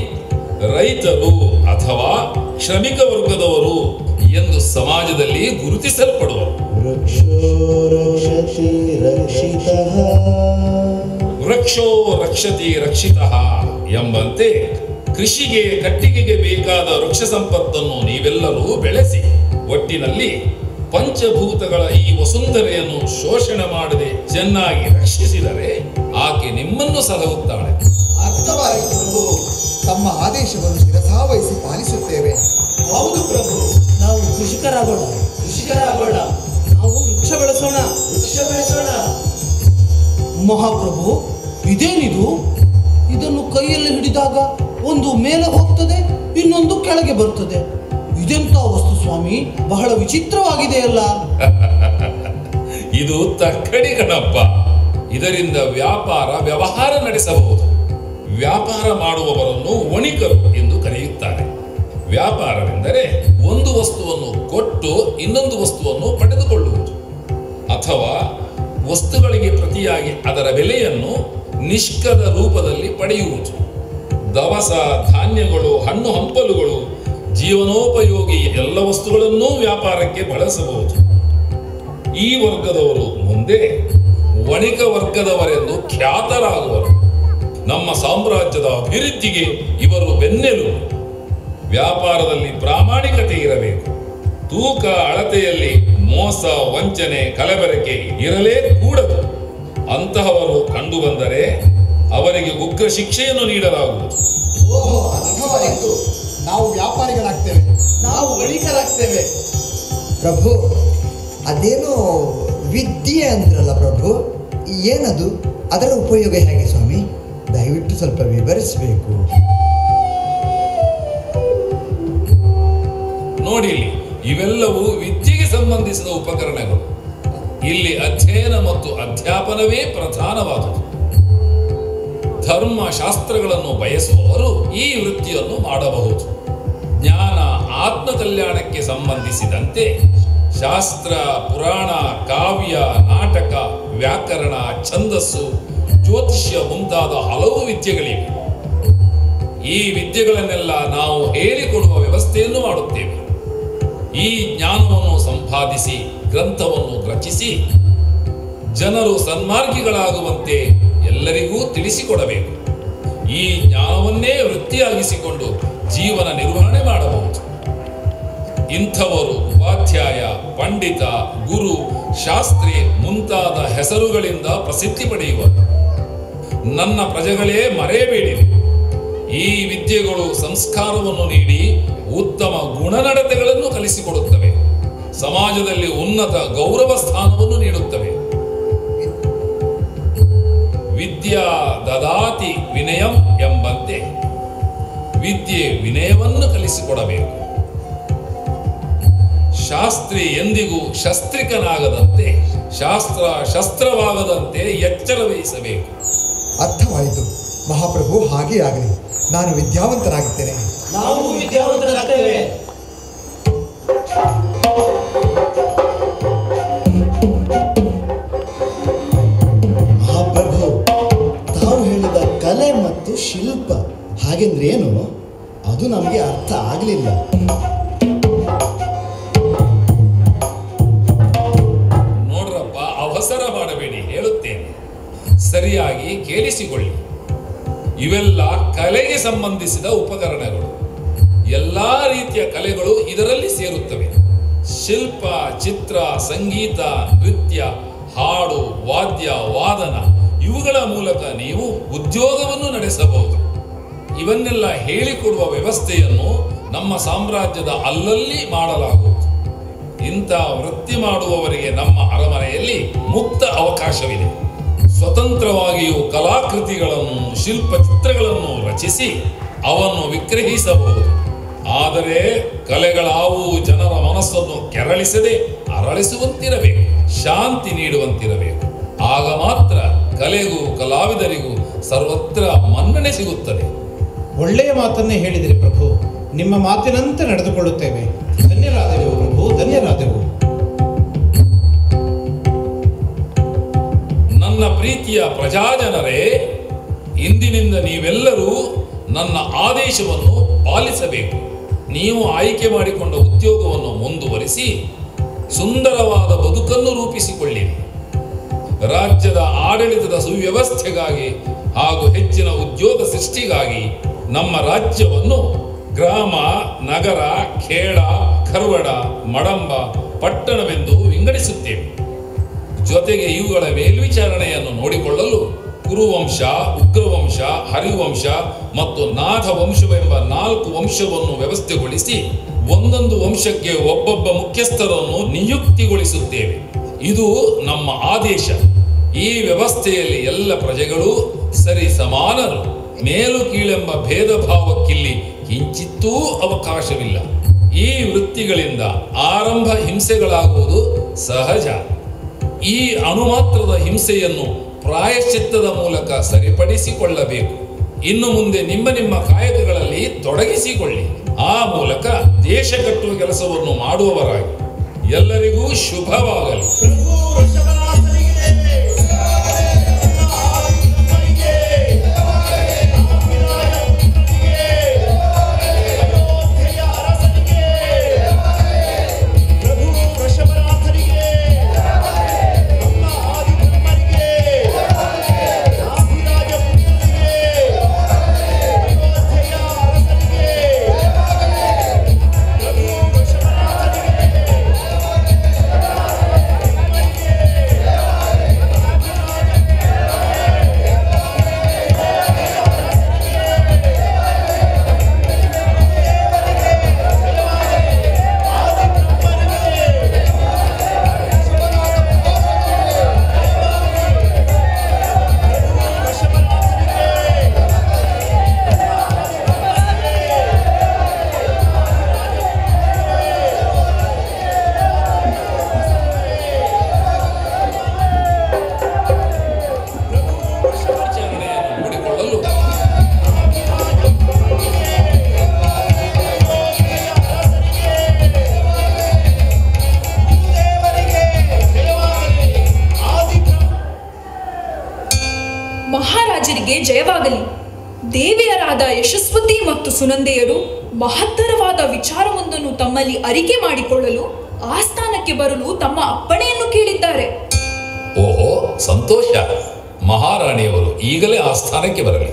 ರೈತರು ಅಥವಾ ಶ್ರಮಿಕ ವರ್ಗದವರು ಎಂದು ಸಮಾಜದಲ್ಲಿ ಗುರುತಿಸಲ್ಪಡುವರು. ವೃಕ್ಷೋ ರಕ್ಷತಿ ರಕ್ಷಿತಃ ಎಂಬಂತೆ ಕೃಷಿಗೆ, ಕಟ್ಟಿಗೆಗೆ ಬೇಕಾದ ವೃಕ್ಷ ಸಂಪತ್ತನ್ನು ನೀವೆಲ್ಲರೂ ಬೆಳೆಸಿ. ಒಟ್ಟಿನಲ್ಲಿ ಪಂಚಭೂತಗಳ ಈ ವಸುಂಧರೆಯನ್ನು ಶೋಷಣೆ ಮಾಡದೆ ಚೆನ್ನಾಗಿ ರಕ್ಷಿಸಿದರೆ ಆಕೆ ನಿಮ್ಮನ್ನು ಸಲಹುತ್ತಾಳೆ. ಅರ್ಥವಾಯಿತು ಪ್ರಭು. ತಮ್ಮ ಆದೇಶವನ್ನು ಶಿರಸಾವಹಿಸಿ ಪಾಲಿಸುತ್ತೇವೆ. ಹೌದು ಪ್ರಭು, ನಾವು ಕೃಷಿಕರಾಗೋಣ. ನಾವು ವೃಕ್ಷ ಬೆಳೆಸೋಣ. ಮಹಾಪ್ರಭು, ಇದೇನಿದು? ಇದನ್ನು ಕೈಯಲ್ಲಿ ಹಿಡಿದಾಗ ಒಂದು ಮೇಲೆ ಹೋಗ್ತದೆ, ಇನ್ನೊಂದು ಕೆಳಗೆ ಬರ್ತದೆ. ಇದೆಂತ ವಸ್ತು ಸ್ವಾಮಿ? ಬಹಳ ವಿಚಿತ್ರವಾಗಿದೆಯಲ್ಲ. ಇದು ತಕ್ಕಡಿ ಗಣಪ್ಪ. ಇದರಿಂದ ವ್ಯವಹಾರ ನಡೆಸಬಹುದು. ವ್ಯಾಪಾರ ಮಾಡುವವರನ್ನು ವಣಿಕರು ಎಂದು ಕರೆಯುತ್ತಾರೆ. ವ್ಯಾಪಾರವೆಂದರೆ ಒಂದು ವಸ್ತುವನ್ನು ಕೊಟ್ಟು ಇನ್ನೊಂದು ವಸ್ತುವನ್ನು ಪಡೆದುಕೊಳ್ಳುವುದು, ಅಥವಾ ವಸ್ತುಗಳಿಗೆ ಪ್ರತಿಯಾಗಿ ಅದರ ಬೆಲೆಯನ್ನು ನಿಷ್ಕದ ರೂಪದಲ್ಲಿ ಪಡೆಯುವುದು. ದವಸ ಧಾನ್ಯಗಳು, ಹಣ್ಣು ಹಂಪಲುಗಳು, ಜೀವನೋಪಯೋಗಿ ಎಲ್ಲ ವಸ್ತುಗಳನ್ನೂ ವ್ಯಾಪಾರಕ್ಕೆ ಬಳಸಬಹುದು. ಈ ವರ್ಗದವರು ಮುಂದೆ ವಣಿಕ ವರ್ಗದವರೆಂದು ಖ್ಯಾತರಾಗುವರು. ನಮ್ಮ ಸಾಮ್ರಾಜ್ಯದ ಅಭಿವೃದ್ಧಿಗೆ ಇವರು ಬೆನ್ನೆಲುಬು. ವ್ಯಾಪಾರದಲ್ಲಿ ಪ್ರಾಮಾಣಿಕತೆ ಇರಬೇಕು. ತೂಕ ಅಳತೆಯಲ್ಲಿ ಮೋಸ, ವಂಚನೆ, ಕಲಬೆರಕೆ ಇರಲೇ ಕೂಡದು. ಅಂತಹವರು ಕಂಡು ಬಂದರೆ ಅವರಿಗೆ ಉಗ್ರ ಶಿಕ್ಷೆಯನ್ನು ನೀಡಲಾಗುವುದು. ಓಹೋ, ಅರ್ಥವಾಯಿತು. ನಾವು ವ್ಯಾಪಾರಿಗಳಾಗ್ತೇವೆ, ನಾವು ವಣಿಕರಾಗ್ತೇವೆ. ಪ್ರಭು, ಅದೇನೋ ವಿದ್ಯೆ ಅಂದ್ರಲ್ಲ ಪ್ರಭು, ಏನದು? ಅದರ ಉಪಯೋಗ ಹೇಗೆ ಸ್ವಾಮಿ? ದಯವಿಟ್ಟು ಸ್ವಲ್ಪ ವಿವರಿಸಬೇಕು. ನೋಡಿ, ಇವೆಲ್ಲವೂ ವಿದ್ಯೆಗೆ ಸಂಬಂಧಿಸಿದ ಉಪಕರಣಗಳು. ಇಲ್ಲಿ ಅಧ್ಯಯನ ಮತ್ತು ಅಧ್ಯಾಪನವೇ ಪ್ರಧಾನವಾದುದು. ಧರ್ಮ ಶಾಸ್ತ್ರಗಳನ್ನು ಬಯಸುವವರು ಈ ವೃತ್ತಿಯನ್ನು ಮಾಡಬಹುದು. ಜ್ಞಾನ, ಆತ್ಮ ಕಲ್ಯಾಣಕ್ಕೆ ಸಂಬಂಧಿಸಿದಂತೆ ಶಾಸ್ತ್ರ, ಪುರಾಣ, ಕಾವ್ಯ, ನಾಟಕ, ವ್ಯಾಕರಣ, ಛಂದಸ್ಸು, ಜ್ಯೋತಿಷ್ಯ ಮುಂತಾದ ಹಲವು ವಿದ್ಯೆಗಳಿವೆ. ಈ ವಿದ್ಯೆಗಳನ್ನೆಲ್ಲ ನಾವು ಹೇಳಿಕೊಡುವ ವ್ಯವಸ್ಥೆಯನ್ನು ಮಾಡುತ್ತೇವೆ. ಈ ಜ್ಞಾನವನ್ನು ಸಂಪಾದಿಸಿ ಗ್ರಂಥವನ್ನು ರಚಿಸಿ ಜನರು ಸನ್ಮಾರ್ಗಿಗಳಾಗುವಂತೆ ಎಲ್ಲರಿಗೂ ತಿಳಿಸಿಕೊಡಬೇಕು. ಈ ಜ್ಞಾನವನ್ನೇ ವೃತ್ತಿಯಾಗಿಸಿಕೊಂಡು ಜೀವನ ನಿರ್ವಹಣೆ ಮಾಡಬಹುದು. ಇಂಥವರು ಉಪಾಧ್ಯಾಯ, ಪಂಡಿತ, ಗುರು, ಶಾಸ್ತ್ರಿ ಮುಂತಾದ ಹೆಸರುಗಳಿಂದ ಪ್ರಸಿದ್ಧಿ ಪಡೆಯುವರು. ನನ್ನ ಪ್ರಜೆಗಳೇ ಮರೆಯಬೇಡಿರಿ. ಈ ವಿದ್ಯೆಗಳು ಸಂಸ್ಕಾರವನ್ನು ನೀಡಿ ಉತ್ತಮ ಗುಣನಡತೆಗಳನ್ನು ಕಲಿಸಿಕೊಡುತ್ತವೆ. ಸಮಾಜದಲ್ಲಿ ಉನ್ನತ ಗೌರವ ಸ್ಥಾನವನ್ನು ನೀಡುತ್ತವೆ. ವಿದ್ಯಾ ದದಾತಿ ವಿನಯಂ ಎಂಬಂತೆ ವಿದ್ಯೆ ವಿನಯವನ್ನು ಕಲಿಸಿಕೊಡಬೇಕು. ಶಾಸ್ತ್ರಿ ಎಂದಿಗೂ ಶಸ್ತ್ರಿಕನಾಗದಂತೆ, ಶಾಸ್ತ್ರ ಶಸ್ತ್ರವಾಗದಂತೆ ಎಚ್ಚರ ವಹಿಸಬೇಕು. ಅರ್ಥವಾಯಿತು ಮಹಾಪ್ರಭು. ಹಾಗೇ ಆಗಲಿ. ನಾನು ವಿದ್ಯಾವಂತನಾಗುತ್ತೇನೆ. ನಾವು ವಿದ್ಯಾವಂತರಾಗ್ತೇವೆ. ಮಹಾಪ್ರಭು, ತಾವು ಹೇಳಿದ ಕಲೆ ಮತ್ತು ಶಿಲ್ಪ ಹಾಗೆಂದ್ರೆ ಏನು? ಅದು ನಮಗೆ ಅರ್ಥ ಆಗಲಿಲ್ಲ. ನೋಡ್ರಪ್ಪ, ಅವಸರ ಮಾಡಬೇಡಿ, ಹೇಳುತ್ತೇನೆ, ಸರಿಯಾಗಿ ಕೇಳಿಸಿಕೊಳ್ಳಿ. ಇವೆಲ್ಲ ಕಲೆಗೆ ಸಂಬಂಧಿಸಿದ ಉಪಕರಣಗಳು. ಎಲ್ಲಾ ರೀತಿಯ ಕಲೆಗಳು ಇದರಲ್ಲಿ ಸೇರುತ್ತವೆ. ಶಿಲ್ಪ, ಚಿತ್ರ, ಸಂಗೀತ, ನೃತ್ಯ, ಹಾಡು, ವಾದ್ಯ, ವಾದನ ಇವುಗಳ ಮೂಲಕ ನೀವು ಉದ್ಯೋಗವನ್ನು ನಡೆಸಬಹುದು. ಇವನ್ನೆಲ್ಲ ಹೇಳಿಕೊಡುವ ವ್ಯವಸ್ಥೆಯನ್ನು ನಮ್ಮ ಸಾಮ್ರಾಜ್ಯದ ಅಲ್ಲಲ್ಲಿ ಮಾಡಲಾಗುವುದು. ಇಂಥ ವೃತ್ತಿ ಮಾಡುವವರಿಗೆ ನಮ್ಮ ಅರಮನೆಯಲ್ಲಿ ಮುಕ್ತ ಅವಕಾಶವಿದೆ. ಸ್ವತಂತ್ರವಾಗಿಯೂ ಕಲಾಕೃತಿಗಳನ್ನು, ಶಿಲ್ಪಚಿತ್ರಗಳನ್ನು ರಚಿಸಿ ಅವನ್ನು ವಿಗ್ರಹಿಸಬಹುದು. ಆದರೆ ಕಲೆಗಳಾವು ಜನರ ಮನಸ್ಸನ್ನು ಕೆರಳಿಸದೆ ಅರಳಿಸುವಂತಿರಬೇಕು, ಶಾಂತಿ ನೀಡುವಂತಿರಬೇಕು. ಆಗ ಮಾತ್ರ ಕಲೆಗೂ ಕಲಾವಿದರಿಗೂ ಸರ್ವತ್ರ ಮನ್ನಣೆ ಸಿಗುತ್ತದೆ. ಒಳ್ಳೆಯ ಮಾತನ್ನೇ ಹೇಳಿದಿರಿ ಪ್ರಭು. ನಿಮ್ಮ ಮಾತಿನಂತೆ ನಡೆದುಕೊಳ್ಳುತ್ತೇವೆ. ಧನ್ಯರಾದೆವು ಪ್ರಭು, ಧನ್ಯರಾದೆವು. ನನ್ನ ಪ್ರೀತಿಯ ಪ್ರಜಾಜನರೇ, ಇಂದಿನಿಂದ ನೀವೆಲ್ಲರೂ ನನ್ನ ಆದೇಶವನ್ನು ಪಾಲಿಸಬೇಕು. ನೀವು ಆಯ್ಕೆ ಮಾಡಿಕೊಂಡ ಉದ್ಯೋಗವನ್ನು ಮುಂದುವರಿಸಿ ಸುಂದರವಾದ ಬದುಕನ್ನು ರೂಪಿಸಿಕೊಳ್ಳಿರಿ. ರಾಜ್ಯದ ಆಡಳಿತದ ಸುವ್ಯವಸ್ಥೆಗಾಗಿ ಹಾಗೂ ಹೆಚ್ಚಿನ ಉದ್ಯೋಗ ಸೃಷ್ಟಿಗಾಗಿ ನಮ್ಮ ರಾಜ್ಯವನ್ನು ಗ್ರಾಮ, ನಗರ, ಖೇಡ, ಖರ್ವಡ, ಮಡಂಬ, ಪಟ್ಟಣವೆಂದು ವಿಂಗಡಿಸುತ್ತೇವೆ. ಜೊತೆಗೆ ಇವುಗಳ ಮೇಲ್ವಿಚಾರಣೆಯನ್ನು ನೋಡಿಕೊಳ್ಳಲು ಕುರುವಂಶ, ಉಗ್ರವಂಶ, ಹರಿವಂಶ ಮತ್ತು ನಾಥ ವಂಶವೆಂಬ 4 ವಂಶವನ್ನು ವ್ಯವಸ್ಥೆಗೊಳಿಸಿ ಒಂದೊಂದು ವಂಶಕ್ಕೆ ಒಬ್ಬೊಬ್ಬ ಮುಖ್ಯಸ್ಥರನ್ನು ನಿಯುಕ್ತಿಗೊಳಿಸುತ್ತೇವೆ. ಇದು ನಮ್ಮ ಆದೇಶ. ಈ ವ್ಯವಸ್ಥೆಯಲ್ಲಿ ಎಲ್ಲ ಪ್ರಜೆಗಳು ಸರಿ ಸಮಾನರು. ಮೇಲು ಕೀಳೆಂಬ ಭೇದ ಭಾವಕ್ಕಿಲ್ಲಿ ಕಿಂಚಿತ್ತೂ ಅವಕಾಶವಿಲ್ಲ. ಈ ವೃತ್ತಿಗಳಿಂದ ಆರಂಭ ಹಿಂಸೆಗಳಾಗುವುದು ಸಹಜ. ಈ ಅಣುಮಾತ್ರದ ಹಿಂಸೆಯನ್ನು ಪ್ರಾಯಶ್ಚಿತ್ತದ ಮೂಲಕ ಸರಿಪಡಿಸಿಕೊಳ್ಳಬೇಕು. ಇನ್ನು ಮುಂದೆ ನಿಮ್ಮ ನಿಮ್ಮ ಕಾಯಕಗಳಲ್ಲಿ ತೊಡಗಿಸಿಕೊಳ್ಳಿ. ಆ ಮೂಲಕ ದೇಶ ಕಟ್ಟುವ ಕೆಲಸವನ್ನು ಮಾಡುವವರಾಗಿ. ಎಲ್ಲರಿಗೂ ಶುಭವಾಗಲಿ. ಮಹಾರಾಜರಿಗೆ ಜಯವಾಗಲಿ. ದೇವಿಯರಾದ ಯಶಸ್ವತಿ ಮತ್ತು ಸುನಂದೆಯರು ಮಹತ್ತರವಾದ ವಿಚಾರವೊಂದನ್ನು ತಮ್ಮಲ್ಲಿ ಅರಿಕೆ ಮಾಡಿಕೊಳ್ಳಲು ಆಸ್ಥಾನಕ್ಕೆ ಬರಲು ತಮ್ಮ ಅಪ್ಪಣೆಯನ್ನು ಕೇಳಿದ್ದಾರೆ. ಓಹೋ, ಸಂತೋಷ. ಮಹಾರಾಣಿಯವರು ಈಗಲೇ ಆಸ್ಥಾನಕ್ಕೆ ಬರಲಿ.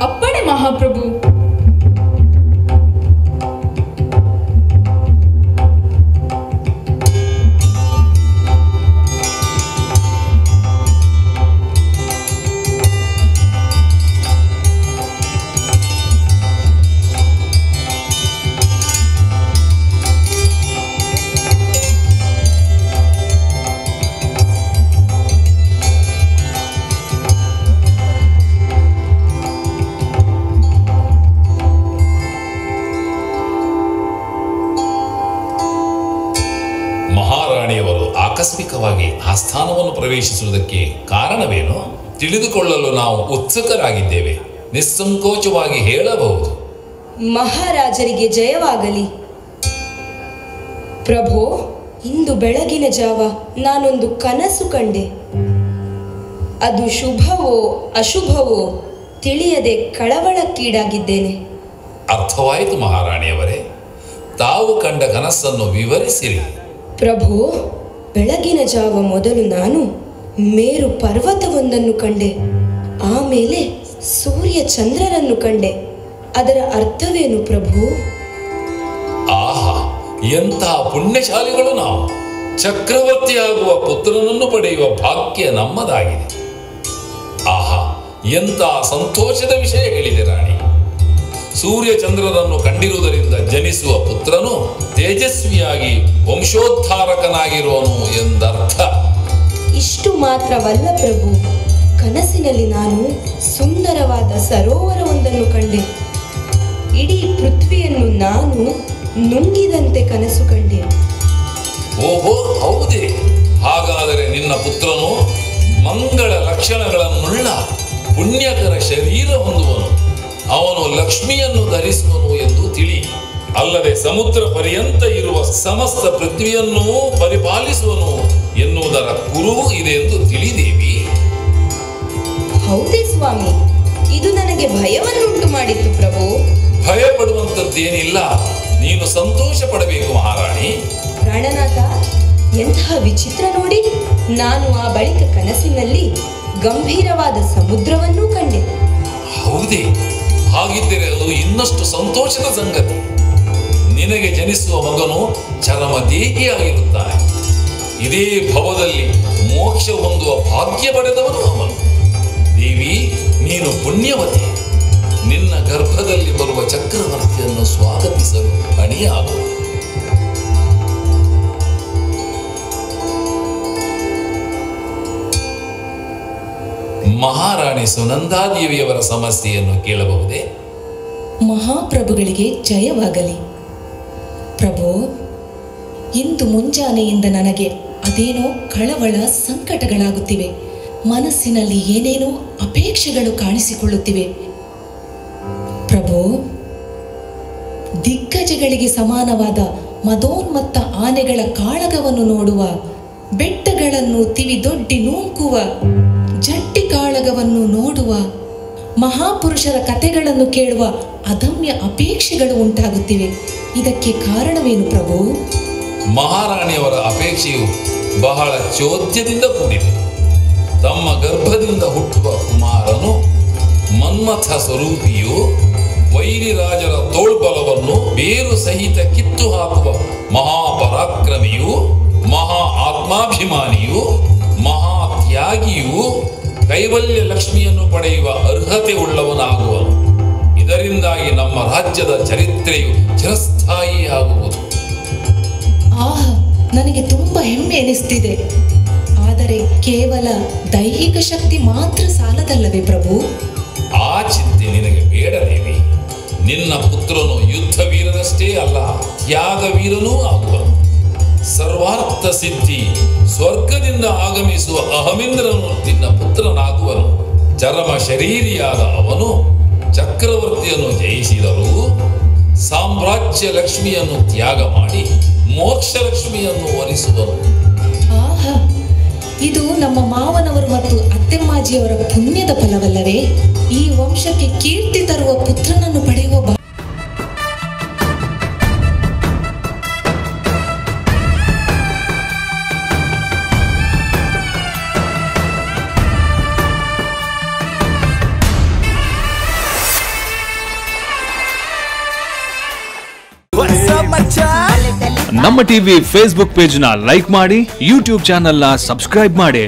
ಅಪ್ಪಣೆ ಮಹಾಪ್ರಭು. ಮಹಾರಾಣಿಯವರು ಆಕಸ್ಮಿಕವಾಗಿ ಆಸ್ಥಾನವನ್ನು ಪ್ರವೇಶಿಸುವುದಕ್ಕೆ ಕಾರಣವೇನು ತಿಳಿದುಕೊಳ್ಳಲು ನಾವು ಉತ್ಸುಕರಾಗಿದ್ದೇವೆ. ನಿಸ್ಸಂಕೋಚವಾಗಿ ಹೇಳಬಹುದು. ಮಹಾರಾಜರಿಗೆ ಜಯವಾಗಲಿ. ಪ್ರಭು, ಇಂದು ಬೆಳಗಿನ ಜಾವ ನಾನೊಂದು ಕನಸು ಕಂಡೆ. ಅದು ಶುಭವೋ ಅಶುಭವೋ ತಿಳಿಯದೆ ಕಳವಳಕ್ಕೀಡಾಗಿದ್ದೇನೆ. ಅರ್ಥವಾಯಿತು ಮಹಾರಾಣಿಯವರೇ. ತಾವು ಕಂಡ ಕನಸನ್ನು ವಿವರಿಸಿರಿ. ಪ್ರಭು, ಬೆಳಗಿನ ಜಾವ ಮೊದಲು ನಾನು ಮೇರು ಪರ್ವತವೊಂದನ್ನು ಕಂಡೆ. ಆಮೇಲೆ ಸೂರ್ಯ ಚಂದ್ರರನ್ನು ಕಂಡೆ. ಅದರ ಅರ್ಥವೇನು ಪ್ರಭು? ಆಹಾ, ಎಂಥ ಪುಣ್ಯಶಾಲಿಗಳು ನಾವು. ಚಕ್ರವರ್ತಿಯಾಗುವ ಪುತ್ರನನ್ನು ಪಡೆಯುವ ಭಾಗ್ಯ ನಮ್ಮದಾಗಿದೆ. ಆಹಾ, ಎಂಥ ಸಂತೋಷದ ವಿಷಯ ಹೇಳಿದೆ ರಾಣಿ. ಸೂರ್ಯ ಚಂದ್ರರನ್ನು ಕಂಡಿರುವುದರಿಂದ ಜನಿಸುವ ಪುತ್ರನು ತೇಜಸ್ವಿಯಾಗಿ ವಂಶೋದ್ಧಾರಕನಾಗಿರುವನು ಎಂದರ್ಥ. ಇಷ್ಟು ಮಾತ್ರವಲ್ಲ ಪ್ರಭು, ಕನಸಿನಲ್ಲಿ ನಾನು ಸುಂದರವಾದ ಸರೋವರವೊಂದನ್ನು ಕಂಡೆ. ಇಡೀ ಪೃಥ್ವಿಯನ್ನು ನಾನು ನುಂಗಿದಂತೆ ಕನಸು ಕಂಡೆ. ಓಹೋ, ಹೌದೇ? ಹಾಗಾದರೆ ನಿನ್ನ ಪುತ್ರನು ಮಂಗಳ ಲಕ್ಷಣಗಳನ್ನುಳ್ಳ ಪುಣ್ಯಕರ ಶರೀರ ಹೊಂದುವನು. ಅವನು ಲಕ್ಷ್ಮಿಯನ್ನು ಧರಿಸುವನು ಎಂದು ತಿಳಿ. ಅಲ್ಲದೆ ಸಮುದ್ರ ಪರ್ಯಂತ ಇರುವ ಸಮಸ್ತ ಪೃಥ್ವಿಯನ್ನೂ ಪರಿಪಾಲಿಸುವನು ಎನ್ನುವುದರ ಕುರುಹು ಇದೆ ಎಂದು ತಿಳಿದೇವಿ. ಹೌದೇ ಸ್ವಾಮಿ, ಇದು ನನಗೆ ಭಯವನ್ನುಂಟು ಮಾಡಿತ್ತು ಪ್ರಭು. ಭಯ ಪಡುವಂಥದ್ದೇನಿಲ್ಲ, ನೀನು ಸಂತೋಷ ಪಡಬೇಕು ಮಹಾರಾಣಿ. ಪ್ರಾಣನಾಥ, ಎಂತಹ ವಿಚಿತ್ರ ನೋಡಿ. ನಾನು ಆ ಬಳಿಕ ಕನಸಿನಲ್ಲಿ ಗಂಭೀರವಾದ ಸಮುದ್ರವನ್ನೂ ಕಂಡೆ. ಹೌದೇ? ಹಾಗಿದ್ದರೆ ಅದು ಇನ್ನಷ್ಟು ಸಂತೋಷದ ಸಂಗತಿ. ನಿನಗೆ ಜನಿಸುವ ಮಗನು ಚರಮದೇಹಿಯಾಗಿರುತ್ತಾನೆ. ಇದೇ ಭವದಲ್ಲಿ ಮೋಕ್ಷ ಹೊಂದುವ ಭಾಗ್ಯ ಪಡೆದವನು ಅವನು. ದೇವಿ, ನೀನು ಪುಣ್ಯವತಿ. ನಿನ್ನ ಗರ್ಭದಲ್ಲಿ ಬರುವ ಚಕ್ರವರ್ತಿಯನ್ನು ಸ್ವಾಗತಿಸಲು ಅಣಿಯಾಗು. ಮಹಾರಾಣಿ ಸುನಂದಾದೇವಿಯವರ ಸಮಸ್ಯೆಯನ್ನು ಕೇಳಬಹುದೇ? ಮಹಾಪ್ರಭುಗಳಿಗೆ ಜಯವಾಗಲಿ. ಪ್ರಭು, ಇಂದು ಮುಂಜಾನೆಯಿಂದ ನನಗೆ ಅದೇನೋ ಕಳವಳ ಸಂಕಟಗಳಾಗುತ್ತಿವೆ. ಮನಸ್ಸಿನಲ್ಲಿ ಏನೇನೋ ಅಪೇಕ್ಷೆಗಳು ಕಾಣಿಸಿಕೊಳ್ಳುತ್ತಿವೆ. ಪ್ರಭು, ದಿಗ್ಗಜಗಳಿಗೆ ಸಮಾನವಾದ ಮದೋನ್ಮತ್ತ ಆನೆಗಳ ಕಾಳಗವನ್ನು ನೋಡುವ, ಬೆಟ್ಟಗಳನ್ನು ತಿವಿದೊಡ್ಡಿ ನೂಕುವ ಜಟ್ಟಿ ಕಾಳಗವನ್ನು ನೋಡುವ, ಮಹಾಪುರುಷರ ಕಥೆಗಳನ್ನು ಕೇಳುವ ಅದಮ್ಯ ಅಪೇಕ್ಷೆಗಳು ಉಂಟಾಗುತ್ತಿವೆ. ಇದಕ್ಕೆ ಕಾರಣವೇನು ಪ್ರಭು? ಮಹಾರಾಣಿಯವರ ಅಪೇಕ್ಷೆಯು ಬಹಳ ಚೋದ್ಯದಿಂದ ಕೂಡಿದೆ. ತಮ್ಮ ಗರ್ಭದಿಂದ ಹುಟ್ಟುವ ಕುಮಾರನು ಮನ್ಮಥ ಸ್ವರೂಪಿಯು, ವೈರಿರಾಜರ ತೋಳ್ಬಲವನ್ನು ಬೇರು ಸಹಿತ ಕಿತ್ತು ಹಾಕುವ ಮಹಾಪರಾಕ್ರಮಿಯು, ಮಹಾ ಆತ್ಮಾಭಿಮಾನಿಯು, ಮಹಾತ್ಯಾಗಿಯು, ಕೈವಲ್ಯ ಲಕ್ಷ್ಮಿಯನ್ನು ಪಡೆಯುವ ಅರ್ಹತೆ ಉಳ್ಳವನಾಗುವನು. ಇದರಿಂದಾಗಿ ನಮ್ಮ ರಾಜ್ಯದ ಚರಿತ್ರೆಯು ಚಿರಸ್ಥಾಯಿಯಾಗುವುದು. ಆಹಾ, ನನಗೆ ತುಂಬಾ ಹೆಮ್ಮೆ ಎನಿಸ್ತಿದೆ. ಆದರೆ ಕೇವಲ ದೈಹಿಕ ಶಕ್ತಿ ಮಾತ್ರ ಸಾಲದಲ್ಲವೇ ಪ್ರಭು? ಆ ಚಿಂತೆ ನಿನಗೆ ಬೇಡ ದೇವಿ. ನಿನ್ನ ಪುತ್ರನು ಯುದ್ಧ ವೀರನಷ್ಟೇ ಅಲ್ಲ, ತ್ಯಾಗ ವೀರನೂ ಆಗುವನು. ಸರ್ವಾರ್ಥ ಸಿದ್ಧಿ ಸ್ವರ್ಗದಿಂದ ಆಗಮಿಸುವ ಅಹಮಿಂದ್ರನು ನಿನ್ನ ಪುತ್ರನಾಗುವನು. ಚರಮ ಶರೀರಿಯಾದ ಅವನು ಚಕ್ರವರ್ತಿಯನ್ನು ಜಯಿಸಿದರೂ ಸಾಮ್ರಾಜ್ಯ ಲಕ್ಷ್ಮಿಯನ್ನು ತ್ಯಾಗ ಮಾಡಿ ಮೋಕ್ಷ ಲಕ್ಷ್ಮಿಯನ್ನು ವರಿಸುವನು. ಆಹಾ, ಇದು ನಮ್ಮ ಮಾವನವರು ಮತ್ತು ಅತ್ತೆಮ್ಮಾಜಿಯವರ ಪುಣ್ಯದ ಫಲವಲ್ಲವೇ? ಈ ವಂಶಕ್ಕೆ ಕೀರ್ತಿ ತರುವ ಪುತ್ರನನ್ನು ಪಡೆಯುವ ನಮ್ಮ ಟಿವಿ ಫೇಸ್ಬುಕ್ ಪೇಜ್ ನ ಲೈಕ್ ಮಾಡಿ, ಯೂಟ್ಯೂಬ್ ಚಾನೆಲ್ ನ ಸಬ್ಸ್ಕ್ರೈಬ್ ಮಾಡಿ.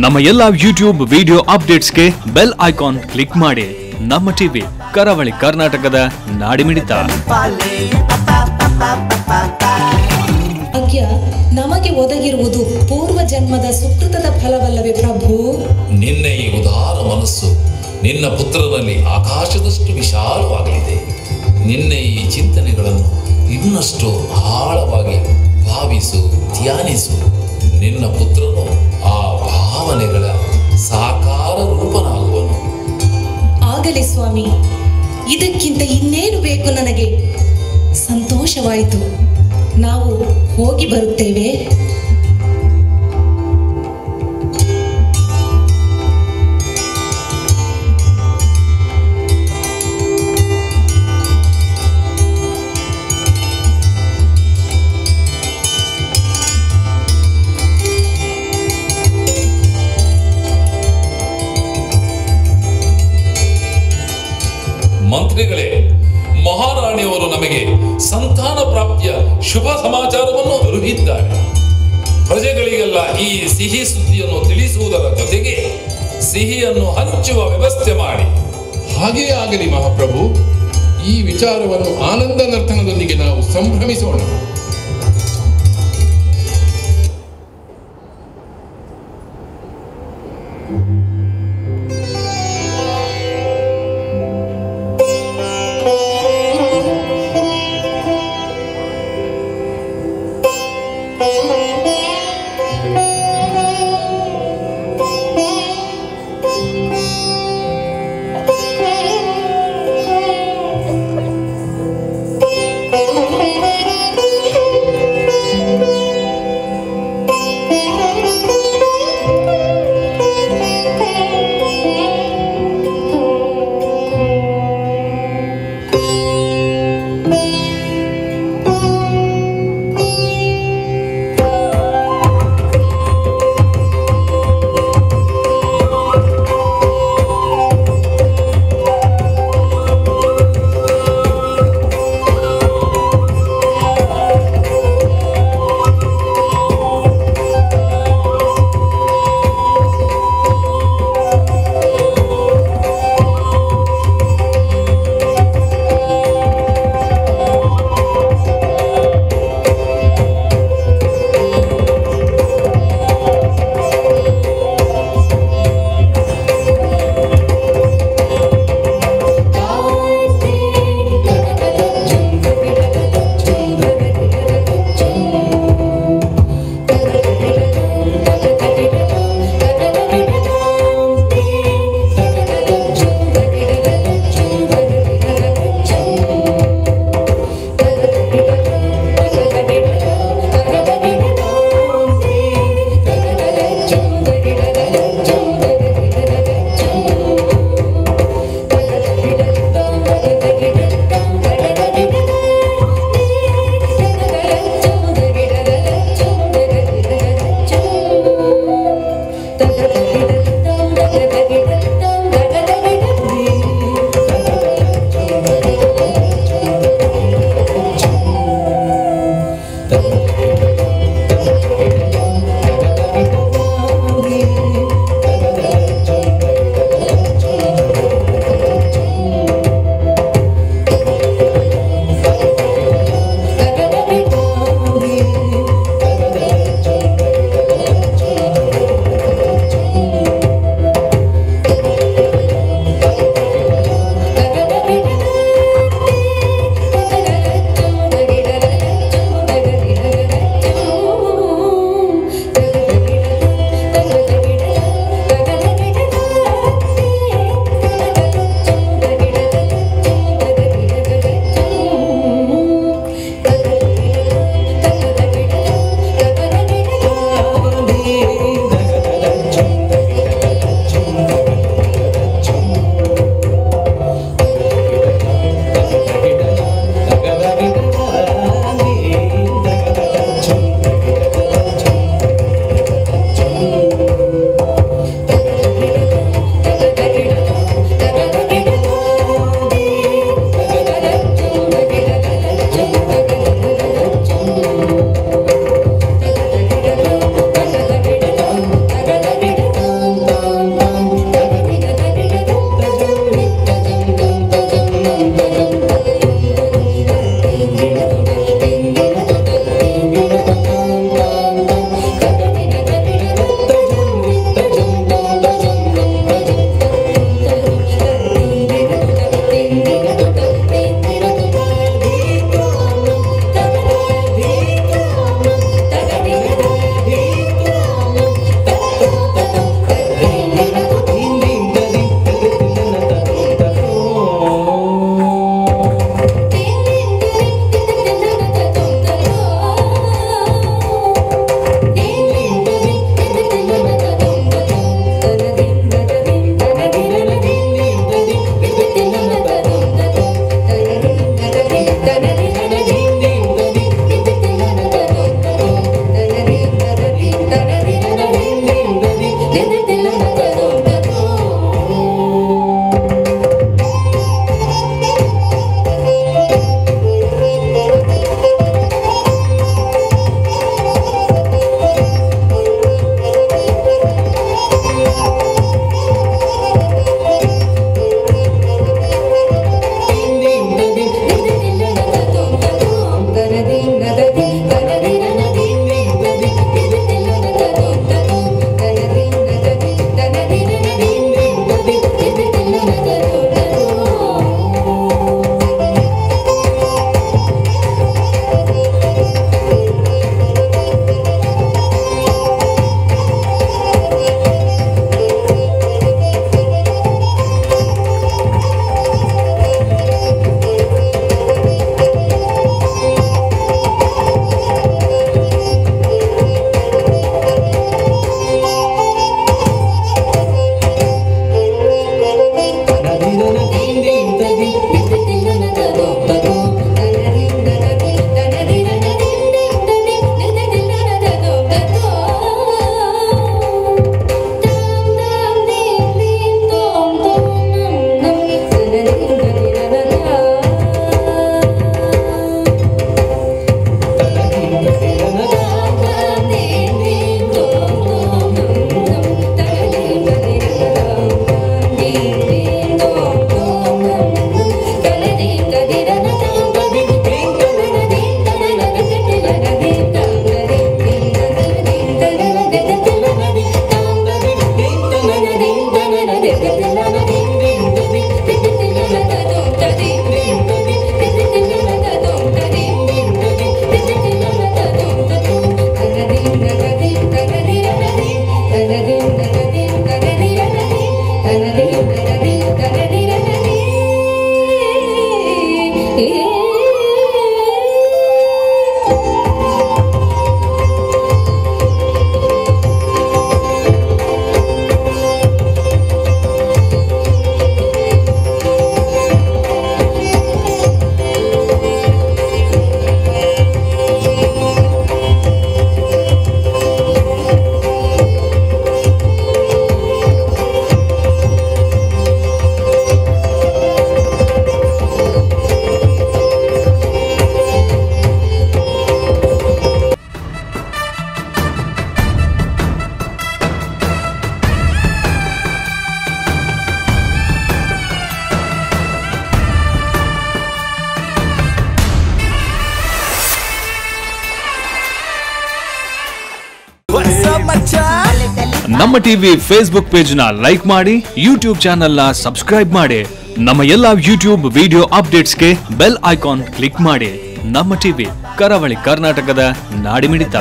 ನಮ್ಮ ಎಲ್ಲಾ ಯೂಟ್ಯೂಬ್ ವಿಡಿಯೋ ಅಪ್ಡೇಟ್ಸ್ಗೆ ಬೆಲ್ ಐಕಾನ್ ಕ್ಲಿಕ್ ಮಾಡಿ. ನಮ್ಮ ಟಿವಿ ಕರಾವಳಿ ಕರ್ನಾಟಕದ ನಾಡಿಮಿಡಿತ. ಭಾಗ್ಯ ನಮಗೆ ಒದಗಿರುವುದು ಪೂರ್ವ ಜನ್ಮದ ಸುಕೃತದ ಫಲವಲ್ಲವೇ ಪ್ರಭು? ನಿನ್ನ ಈ ಉದಾರ ಮನಸ್ಸು ನಿನ್ನ ಪುತ್ರನಲ್ಲಿ ಆಕಾಶದಷ್ಟು ವಿಶಾಲವಾಗಲಿದೆ. ನಿನ್ನ ಈ ಚಿಂತನೆಗಳನ್ನು ಇನ್ನಷ್ಟು ಆಳವಾಗಿ ಭಾವಿಸು, ಧ್ಯಾನಿಸು. ನಿನ್ನ ಪುತ್ರನು ಆ ಭಾವನೆಗಳ ಸಾಕಾರ ರೂಪನಾಗುವನು. ಆಗಲಿ ಸ್ವಾಮಿ, ಇದಕ್ಕಿಂತ ಇನ್ನೇನು ಬೇಕು ನನಗೆ? ಸಂತೋಷವಾಯಿತು. ನಾವು ಹೋಗಿ ಬರುತ್ತೇವೆ. ಮಂತ್ರಿಗಳೇ, ಮಹಾರಾಣಿಯವರು ನಮಗೆ ಸಂತಾನ ಪ್ರಾಪ್ತಿಯ ಶುಭ ಸಮಾಚಾರವನ್ನು ಅರುಹಿದ್ದಾರೆ. ಪ್ರಜೆಗಳಿಗೆಲ್ಲ ಈ ಸಿಹಿ ಸುದ್ದಿಯನ್ನು ತಿಳಿಸುವುದರ ಜೊತೆಗೆ ಸಿಹಿಯನ್ನು ಹಂಚುವ ವ್ಯವಸ್ಥೆ ಮಾಡಿ. ಹಾಗೆಯೇ ಆಗಲಿ ಮಹಾಪ್ರಭು. ಈ ವಿಚಾರವನ್ನು ಆನಂದ ನರ್ತನದೊಂದಿಗೆ ನಾವು ಸಂಭ್ರಮಿಸೋಣ. ನಮ್ಮ ಟಿವಿ ಫೇಸ್ಬುಕ್ ಪೇಜ್ ನ ಲೈಕ್ ಮಾಡಿ, ಯೂಟ್ಯೂಬ್ ಚಾನೆಲ್ ನ ಸಬ್ಸ್ಕ್ರೈಬ್ ಮಾಡಿ. ನಮ್ಮ ಎಲ್ಲಾ ಯೂಟ್ಯೂಬ್ ವಿಡಿಯೋ ಅಪ್ಡೇಟ್ಸ್ಗೆ ಬೆಲ್ ಐಕಾನ್ ಕ್ಲಿಕ್ ಮಾಡಿ. ನಮ್ಮ ಟಿವಿ ಕರಾವಳಿ ಕರ್ನಾಟಕದ ನಾಡಿಮಿಡಿತ.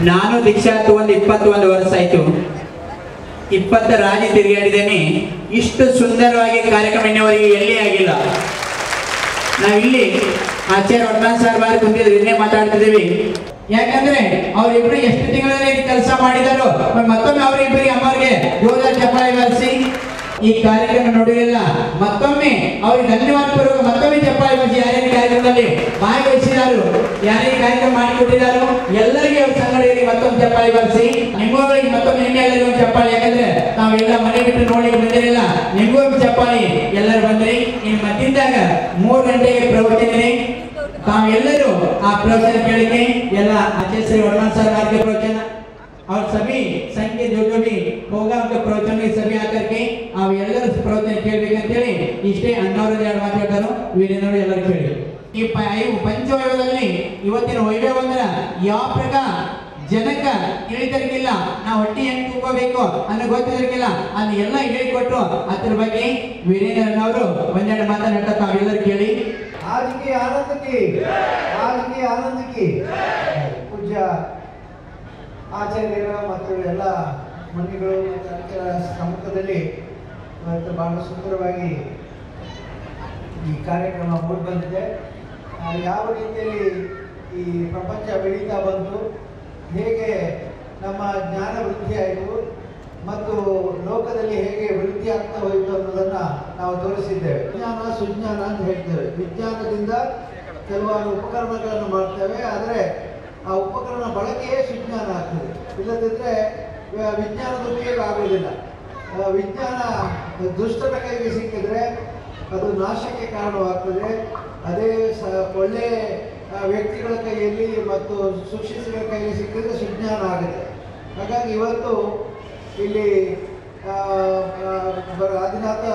ನಾನು ದೀಕ್ಷಾ ತಗೊಂಡು 21 ವರ್ಷ ಆಯ್ತು. 20 ರಾಜ್ಯ ತಿರುಗಾಡಿದ್ದೇನೆ. ಇಷ್ಟು ಸುಂದರವಾಗಿ ಕಾರ್ಯಕ್ರಮ ಇನ್ನವರೆಗೆ ಎಲ್ಲಿ ಆಗಿಲ್ಲ. ನಾವಿಲ್ಲಿ ಆಚಾರ್ಯ ವರ್ಧಮಾನ್ ಸರ್ ಬಾರಿ ಕುಂತಿದ್ರು, ಇನ್ನೇ ಮಾತಾಡ್ತಿದ್ದೀವಿ. ಯಾಕಂದ್ರೆ ಅವರಿಬ್ರು ಎಷ್ಟು ತಿಂಗಳಲ್ಲಿ ಕೆಲಸ ಮಾಡಿದಾರೋ ಮತ್ತೊಮ್ಮೆ ಅವರಿಬ್ಬರಿಗೆ ಅಮ್ಮವ್ರಿಗೆ ಜೋರಾದ ಚಪ್ಪಾಳೆ ಬರೆಸಿ ಈ ಕಾರ್ಯಕ್ರಮ ನೋಡಿರಲ್ಲ, ಮತ್ತೊಮ್ಮೆ ಅವ್ರಿಗೆ ಧನ್ಯವಾದ ಪೂರ್ವಕ ಮತ್ತೊಮ್ಮೆ ಚಪ್ಪಾಳೆ ಬರೆಸಿ. ಯಾರ್ಯಾರು ಕಾರ್ಯಕ್ರಮದಲ್ಲಿ ಭಾಗವಹಿಸಿದಾರು, ಯಾರ್ಯಾರು ಕಾರ್ಯಕ್ರಮ ಮಾಡಿಕೊಟ್ಟಿದ್ದಾರೋ ಎಲ್ಲರಿಗೆ ಅವ್ರ ಸಂಘಟನೆಗೆ ಮತ್ತೊಂದು ಚಪ್ಪಾಳೆ ಬರೆಸಿ. ನಿಮ್ಮವರಿಗೆ ಮತ್ತೊಮ್ಮೆ ನಿಮ್ಮೆಲ್ಲರಿಗೂ ಒಂದು ಚಪ್ಪಾಳೆ. ಯಾಕಂದ್ರೆ ನಾವೆಲ್ಲ ಮನೆ ಬಿಟ್ಟು ನೋಡಿ ಬಂದಿರಲಿಲ್ಲ, ನಿಮಗೂ ಒಂದು ಚಪ್ಪಾಳೆ. ಎಲ್ಲರೂ ಬಂದ್ರಿ. ಇನ್ನು ಮತ್ತಿದ್ದಾಗ 3 ಗಂಟೆಗೆ ಪ್ರವಚನ ಇದೆ. ತಾವೆಲ್ಲರೂ ಆ ಪ್ರವಚನ ಕೇಳಿಕೆ ಎಲ್ಲ आचार्य श्री वर्धमान सर के प्रवचन और सभी संघ के जो भी होगा उनके प्रवचन में सभी आकर के आप ಎಲ್ಲರೂ ಪ್ರವಚನ ಕೇಳಬೇಕಂತ ಹೇಳಿ ಇಷ್ಟೇ ಅನ್ನೋರು ಎರಡು ಮಾತಾಡೋರು ವೀರೇಂದ್ರ ಎಲ್ಲರೂ ಕೇಳಿ. ಈ ಪಂಚವೈಭವದಲ್ಲಿ ಇವತ್ತಿನ ವೈಭವ ಅಂದ್ರೆ ಯಾವ ಪ್ರಕಾರ ಜನಕ ತಿಳಿದರಿಗಿಲ್ಲ, ನಾವು ಹೊಟ್ಟಿ ಹೆಂಗ್ ತೂಕೋಬೇಕು ಅನ್ನೋ ಗೊತ್ತಿದರಿಗಿಲ್ಲ, ಅಲ್ಲಿ ಎಲ್ಲ ಹೇಳಿಕೊಟ್ರು. ಅದ್ರ ಬಗ್ಗೆ ವೀರೇಂದ್ರನವರು ಒಂದೆರಡು ಮಾತನಾಡ್ತಾ ತಾವೆಲ್ಲರೂ ಕೇಳಿ. आज की आनंद की पूज्य ಆಚಾರ್ಯರ ಮತ್ತು ಎಲ್ಲ ಮುನಿಗಳು ಮತ್ತು ಸಮ್ಮುಖದಲ್ಲಿ ಬಹಳ ಸುಂದರವಾಗಿ ಈ ಕಾರ್ಯಕ್ರಮ ಮೂಡಿ ಬಂದಿದೆ. ಯಾವ ರೀತಿಯಲ್ಲಿ ಈ ಪ್ರಪಂಚ ಬೆಳೀತಾ ಬಂತು, ಹೇಗೆ ನಮ್ಮ ಜ್ಞಾನ ವೃದ್ಧಿ ಆಯಿತು ಮತ್ತು ಲೋಕದಲ್ಲಿ ಹೇಗೆ ವೃದ್ಧಿ ಆಗ್ತಾ ಹೋಯಿತು ಅನ್ನೋದನ್ನು ನಾವು ತೋರಿಸಿದ್ದೇವೆ. ವಿಜ್ಞಾನ ಸುಜ್ಞಾನ ಅಂತ ಹೇಳ್ತೇವೆ. ವಿಜ್ಞಾನದಿಂದ ಕೆಲವಾರು ಉಪಕರಣಗಳನ್ನು ಮಾಡ್ತೇವೆ, ಆದರೆ ಆ ಉಪಕರಣ ಬಳಕೆಯೇ ಸುಜ್ಞಾನ ಆಗ್ತದೆ. ಇಲ್ಲದಿದ್ದರೆ ವಿಜ್ಞಾನದ ಉಪಯೋಗ ಆಗೋದಿಲ್ಲ. ವಿಜ್ಞಾನ ದುಷ್ಟರ ಕೈಗೆ ಸಿಕ್ಕಿದ್ರೆ ಅದು ನಾಶಕ್ಕೆ ಕಾರಣವಾಗ್ತದೆ. ಅದೇ ಒಳ್ಳೆಯ ವ್ಯಕ್ತಿಗಳ ಕೈಯಲ್ಲಿ ಮತ್ತು ಸುಶಿಕ್ಷಿತರ ಕೈಯಲ್ಲಿ ಸಿಕ್ಕಿದ್ರೆ ಸುಜ್ಞಾನ ಆಗುತ್ತೆ. ಹಾಗಾಗಿ ಇವತ್ತು ಇಲ್ಲಿ ಆದಿನಾಥ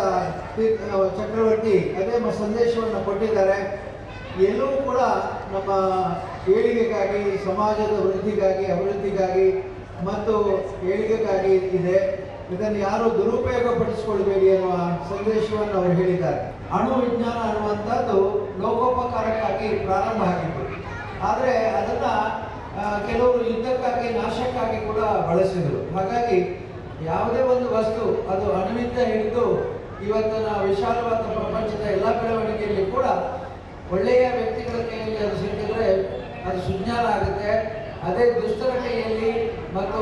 ಚಕ್ರವರ್ತಿ ಅದೇ ಸಂದೇಶವನ್ನು ಕೊಟ್ಟಿದ್ದಾರೆ. ಎಲ್ಲವೂ ಕೂಡ ನಮ್ಮ ಏಳಿಗೆಗಾಗಿ, ಸಮಾಜದ ವೃದ್ಧಿಗಾಗಿ, ಅಭಿವೃದ್ಧಿಗಾಗಿ ಮತ್ತು ಏಳಿಗೆಗಾಗಿ ಇದೆ. ಇದನ್ನು ಯಾರು ದುರುಪಯೋಗ ಪಡಿಸಿಕೊಳ್ಬೇಡಿ ಅನ್ನುವ ಸಂದೇಶವನ್ನು ಅವರು ಹೇಳಿದ್ದಾರೆ. ಅಣು ವಿಜ್ಞಾನ ಅನ್ನುವಂಥದ್ದು ಲೋಕೋಪಕಾರಕ್ಕಾಗಿ ಪ್ರಾರಂಭ ಆಗಿತ್ತು, ಆದರೆ ಅದನ್ನು ಕೆಲವರು ಯುದ್ಧಕ್ಕಾಗಿ, ನಾಶಕ್ಕಾಗಿ ಕೂಡ ಬಳಸಿದರು. ಹಾಗಾಗಿ ಯಾವುದೇ ಒಂದು ವಸ್ತು ಅದು ಅಣುವಿಂದ ಹಿಡಿದು ಇವತ್ತಿನ ವಿಶಾಲವಾದ ಪ್ರಪಂಚದ ಎಲ್ಲ ಬೆಳವಣಿಗೆಯಲ್ಲಿ ಕೂಡ ಒಳ್ಳೆಯ ವ್ಯಕ್ತಿಗಳ ಕೈಯಲ್ಲಿ ಅದು ಸಿಕ್ಕಿದ್ರೆ ಅದು ಸುಜ್ಞಾನ ಆಗುತ್ತೆ. ಅದೇ ದುಷ್ಟರ ಕೈಯಲ್ಲಿ ಮತ್ತು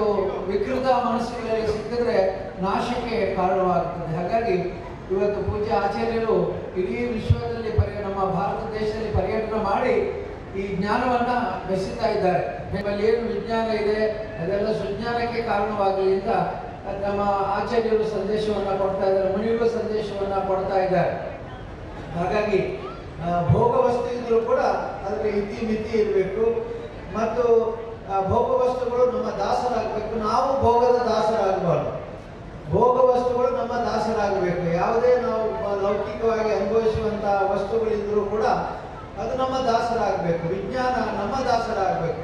ವಿಕೃತ ಮನಸ್ಸುಗಳಲ್ಲಿ ಸಿಕ್ಕಿದ್ರೆ ನಾಶಕ್ಕೆ ಕಾರಣವಾಗುತ್ತದೆ. ಹಾಗಾಗಿ ಇವತ್ತು ಪೂಜ್ಯ ಆಚಾರ್ಯರು ಇಡೀ ವಿಶ್ವದಲ್ಲಿ ನಮ್ಮ ಭಾರತ ದೇಶದಲ್ಲಿ ಪರ್ಯಟನೆ ಮಾಡಿ ಈ ಜ್ಞಾನವನ್ನು ಬೆಸೆಸ್ತಾ ಇದ್ದಾರೆ. ನಿಮ್ಮಲ್ಲಿ ಏನು ವಿಜ್ಞಾನ ಇದೆ ಅದೆಲ್ಲ ಸುಜ್ಞಾನಕ್ಕೆ ಕಾರಣವಾಗಲಿ ಅಂತ ನಮ್ಮ ಆಚಾರ್ಯರು ಸಂದೇಶವನ್ನು ಕೊಡ್ತಾ ಇದ್ದಾರೆ, ಮುನಿಗಳು ಸಂದೇಶವನ್ನು ಕೊಡ್ತಾ ಇದ್ದಾರೆ. ಹಾಗಾಗಿ ಭೋಗ ವಸ್ತು ಇದ್ರೂ ಕೂಡ ಅದಕ್ಕೆ ಇತಿ ಮಿತಿ ಇರಬೇಕು ಮತ್ತು ಭೋಗ ವಸ್ತುಗಳು ನಮ್ಮ ದಾಸರಾಗಬೇಕು. ನಾವು ಭೋಗದ ದಾಸರಾಗಬಾರ್ದು. ಭೋಗ ವಸ್ತುಗಳು ನಮ್ಮ ದಾಸರಾಗಬೇಕು. ಯಾವುದೇ ನಾವು ಲೌಕಿಕವಾಗಿ ಅನುಭವಿಸುವಂತಹ ವಸ್ತುಗಳಿದ್ರೂ ಕೂಡ ಅದು ನಮ್ಮ ದಾಸರಾಗಬೇಕು. ವಿಜ್ಞಾನ ನಮ್ಮ ದಾಸರಾಗಬೇಕು.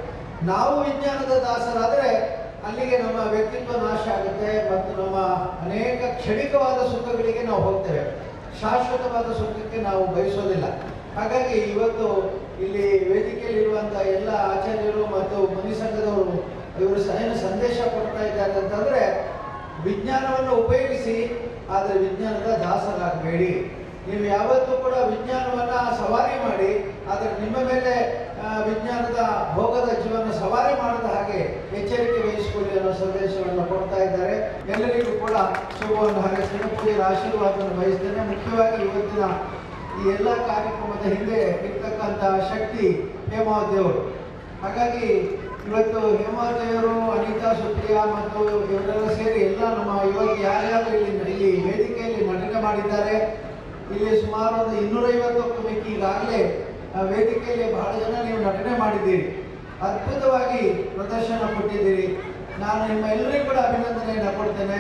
ನಾವು ವಿಜ್ಞಾನದ ದಾಸರಾದರೆ ಅಲ್ಲಿಗೆ ನಮ್ಮ ವ್ಯಕ್ತಿತ್ವ ನಾಶ ಆಗುತ್ತೆ ಮತ್ತು ನಮ್ಮ ಅನೇಕ ಕ್ಷಣಿಕವಾದ ಸುಖಗಳಿಗೆ ನಾವು ಹೋಗ್ತೇವೆ. ಶಾಶ್ವತವಾದ ಸುಖಕ್ಕೆ ನಾವು ಬಯಸೋದಿಲ್ಲ. ಹಾಗಾಗಿ ಇವತ್ತು ಇಲ್ಲಿ ವೇದಿಕೆಯಲ್ಲಿರುವಂಥ ಎಲ್ಲ ಆಚಾರ್ಯರು ಮತ್ತು ಮುನಿ ಸಂಘದವರು ಇವರು ಏನು ಸಂದೇಶ ಕೊಡ್ತಾ ಇದ್ದಾರೆ ಅಂತಂದರೆ, ವಿಜ್ಞಾನವನ್ನು ಉಪಯೋಗಿಸಿ, ಆದರೆ ವಿಜ್ಞಾನದ ದಾಸರಾಗಬೇಡಿ. ನೀವು ಯಾವತ್ತೂ ಕೂಡ ವಿಜ್ಞಾನವನ್ನು ಸವಾರಿ ಮಾಡಿ, ಆದರೆ ನಿಮ್ಮ ಮೇಲೆ ವಿಜ್ಞಾನದ ಭೋಗದ ಜೀವನ ಸವಾರಿ ಮಾಡದ ಹಾಗೆ ಎಚ್ಚರಿಕೆ ವಹಿಸಿಕೊಳ್ಳಿ ಅನ್ನೋ ಸಂದೇಶವನ್ನು ಕೊಡ್ತಾ ಇದ್ದಾರೆ. ಎಲ್ಲರಿಗೂ ಕೂಡ ಶುಭವನ್ನು ಹಾರೈಸ್ತೇನೆ, ಪೂಜೆಯ ಆಶೀರ್ವಾದವನ್ನು ವಹಿಸ್ತೇನೆ. ಮುಖ್ಯವಾಗಿ ಇವತ್ತಿನ ಈ ಎಲ್ಲ ಕಾರ್ಯಕ್ರಮದ ಹಿಂದೆ ಇರ್ತಕ್ಕಂಥ ಶಕ್ತಿ ಹೇಮಾವತಿಯವರು. ಹಾಗಾಗಿ ಇವತ್ತು ಹೇಮಾವತಿಯವರು, ಅನಿತಾ, ಸುಪ್ರಿಯಾ ಮತ್ತು ಇವರೆಲ್ಲ ಸೇರಿ ಎಲ್ಲ ನಮ್ಮ ಇವತ್ತು ಯಾರ್ಯಾರು ಇಲ್ಲಿ ವೇದಿಕೆಯಲ್ಲಿ ನಟನೆ ಮಾಡಿದ್ದಾರೆ. ಇಲ್ಲಿ ಸುಮಾರು ಒಂದು 250ಕ್ಕೂ ಮಿಕ್ಕಿ ಈಗಾಗಲೇ ವೇದಿಕೆಯಲ್ಲಿ ಬಹಳ ಜನ ನೀವು ನಟನೆ ಮಾಡಿದ್ದೀರಿ. ಅದ್ಭುತವಾಗಿ ಪ್ರದರ್ಶನ ಕೊಟ್ಟಿದ್ದೀರಿ. ನಾನು ನಿಮ್ಮ ಎಲ್ಲರಿಗೂ ಕೂಡ ಅಭಿನಂದನೆಯನ್ನು ಕೊಡ್ತೇನೆ.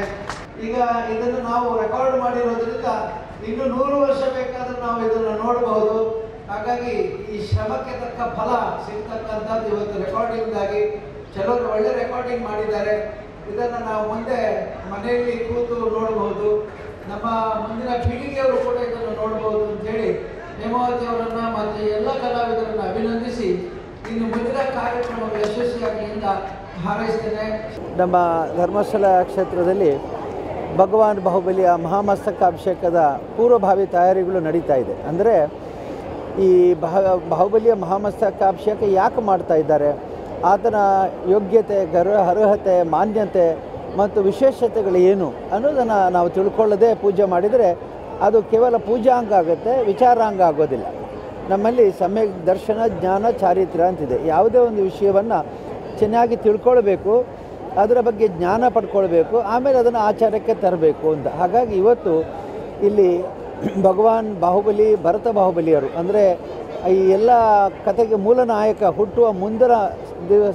ಈಗ ಇದನ್ನು ನಾವು ರೆಕಾರ್ಡ್ ಮಾಡಿರೋದ್ರಿಂದ ಇನ್ನು 100 ವರ್ಷ ಬೇಕಾದರೂ ನಾವು ಇದನ್ನು ನೋಡಬಹುದು. ಹಾಗಾಗಿ ಈ ಶ್ರಮಕ್ಕೆ ತಕ್ಕ ಫಲ ಸಿಗ್ತಕ್ಕಂಥದ್ದು ಇವತ್ತು ರೆಕಾರ್ಡಿಂಗ್ಗಾಗಿ ಕೆಲವರು ಒಳ್ಳೆ ರೆಕಾರ್ಡಿಂಗ್ ಮಾಡಿದ್ದಾರೆ. ಇದನ್ನು ನಾವು ಮುಂದೆ ಮನೆಯಲ್ಲಿ ಕೂತು ನೋಡಬಹುದು. ನಮ್ಮ ಮುಂದಿನ ಪೀಳಿಗೆಯವರು ಕೂಡ ಇದನ್ನು ನೋಡಬಹುದು ಅಂತೇಳಿ ಹೇಮಾವತಿ ಅವರನ್ನು ಮತ್ತು ಎಲ್ಲ ಕಲಾವಿದರನ್ನು ಅಭಿನಂದಿಸಿ ಇನ್ನು ಮುಂದಿನ ಕಾರ್ಯಕ್ರಮಗಳು ಯಶಸ್ವಿಯಾಗಲಿ ಅಂತ ಹಾರೈಸ್ತೇನೆ. ನಮ್ಮ ಧರ್ಮಸ್ಥಳ ಕ್ಷೇತ್ರದಲ್ಲಿ ಭಗವಾನ್ ಬಾಹುಬಲಿಯ ಮಹಾಮಸ್ತಕಾಭಿಷೇಕದ ಪೂರ್ವಭಾವಿ ತಯಾರಿಗಳು ನಡೀತಾ ಇದೆ. ಅಂದರೆ ಈ ಬಾಹುಬಲಿಯ ಮಹಾಮಸ್ತಕಾಭಿಷೇಕ ಯಾಕೆ ಮಾಡ್ತಾ ಇದ್ದಾರೆ, ಆತನ ಯೋಗ್ಯತೆ, ಅರ್ಹತೆ, ಮಾನ್ಯತೆ ಮತ್ತು ವಿಶೇಷತೆಗಳು ಏನು ಅನ್ನೋದನ್ನು ನಾವು ತಿಳ್ಕೊಳ್ಳದೆ ಪೂಜೆ ಮಾಡಿದರೆ ಅದು ಕೇವಲ ಪೂಜಾಂಗ ಆಗುತ್ತೆ, ವಿಚಾರಾಂಗ ಆಗೋದಿಲ್ಲ. ನಮ್ಮಲ್ಲಿ ಸಮ್ಯಕ್ ದರ್ಶನ, ಜ್ಞಾನ, ಚಾರಿತ್ರ್ಯ ಅಂತಿದೆ. ಯಾವುದೇ ಒಂದು ವಿಷಯವನ್ನು ಚೆನ್ನಾಗಿ ತಿಳ್ಕೊಳ್ಬೇಕು, ಅದರ ಬಗ್ಗೆ ಜ್ಞಾನ ಪಡ್ಕೊಳ್ಬೇಕು, ಆಮೇಲೆ ಅದನ್ನು ಆಚಾರಕ್ಕೆ ತರಬೇಕು ಅಂತ. ಹಾಗಾಗಿ ಇವತ್ತು ಇಲ್ಲಿ ಭಗವಾನ್ ಬಾಹುಬಲಿ, ಭರತ ಬಾಹುಬಲಿಯರು ಅಂದರೆ ಈ ಎಲ್ಲ ಕಥೆಗೆ ಮೂಲ ನಾಯಕ ಹುಟ್ಟುವ ಮುಂದಿನ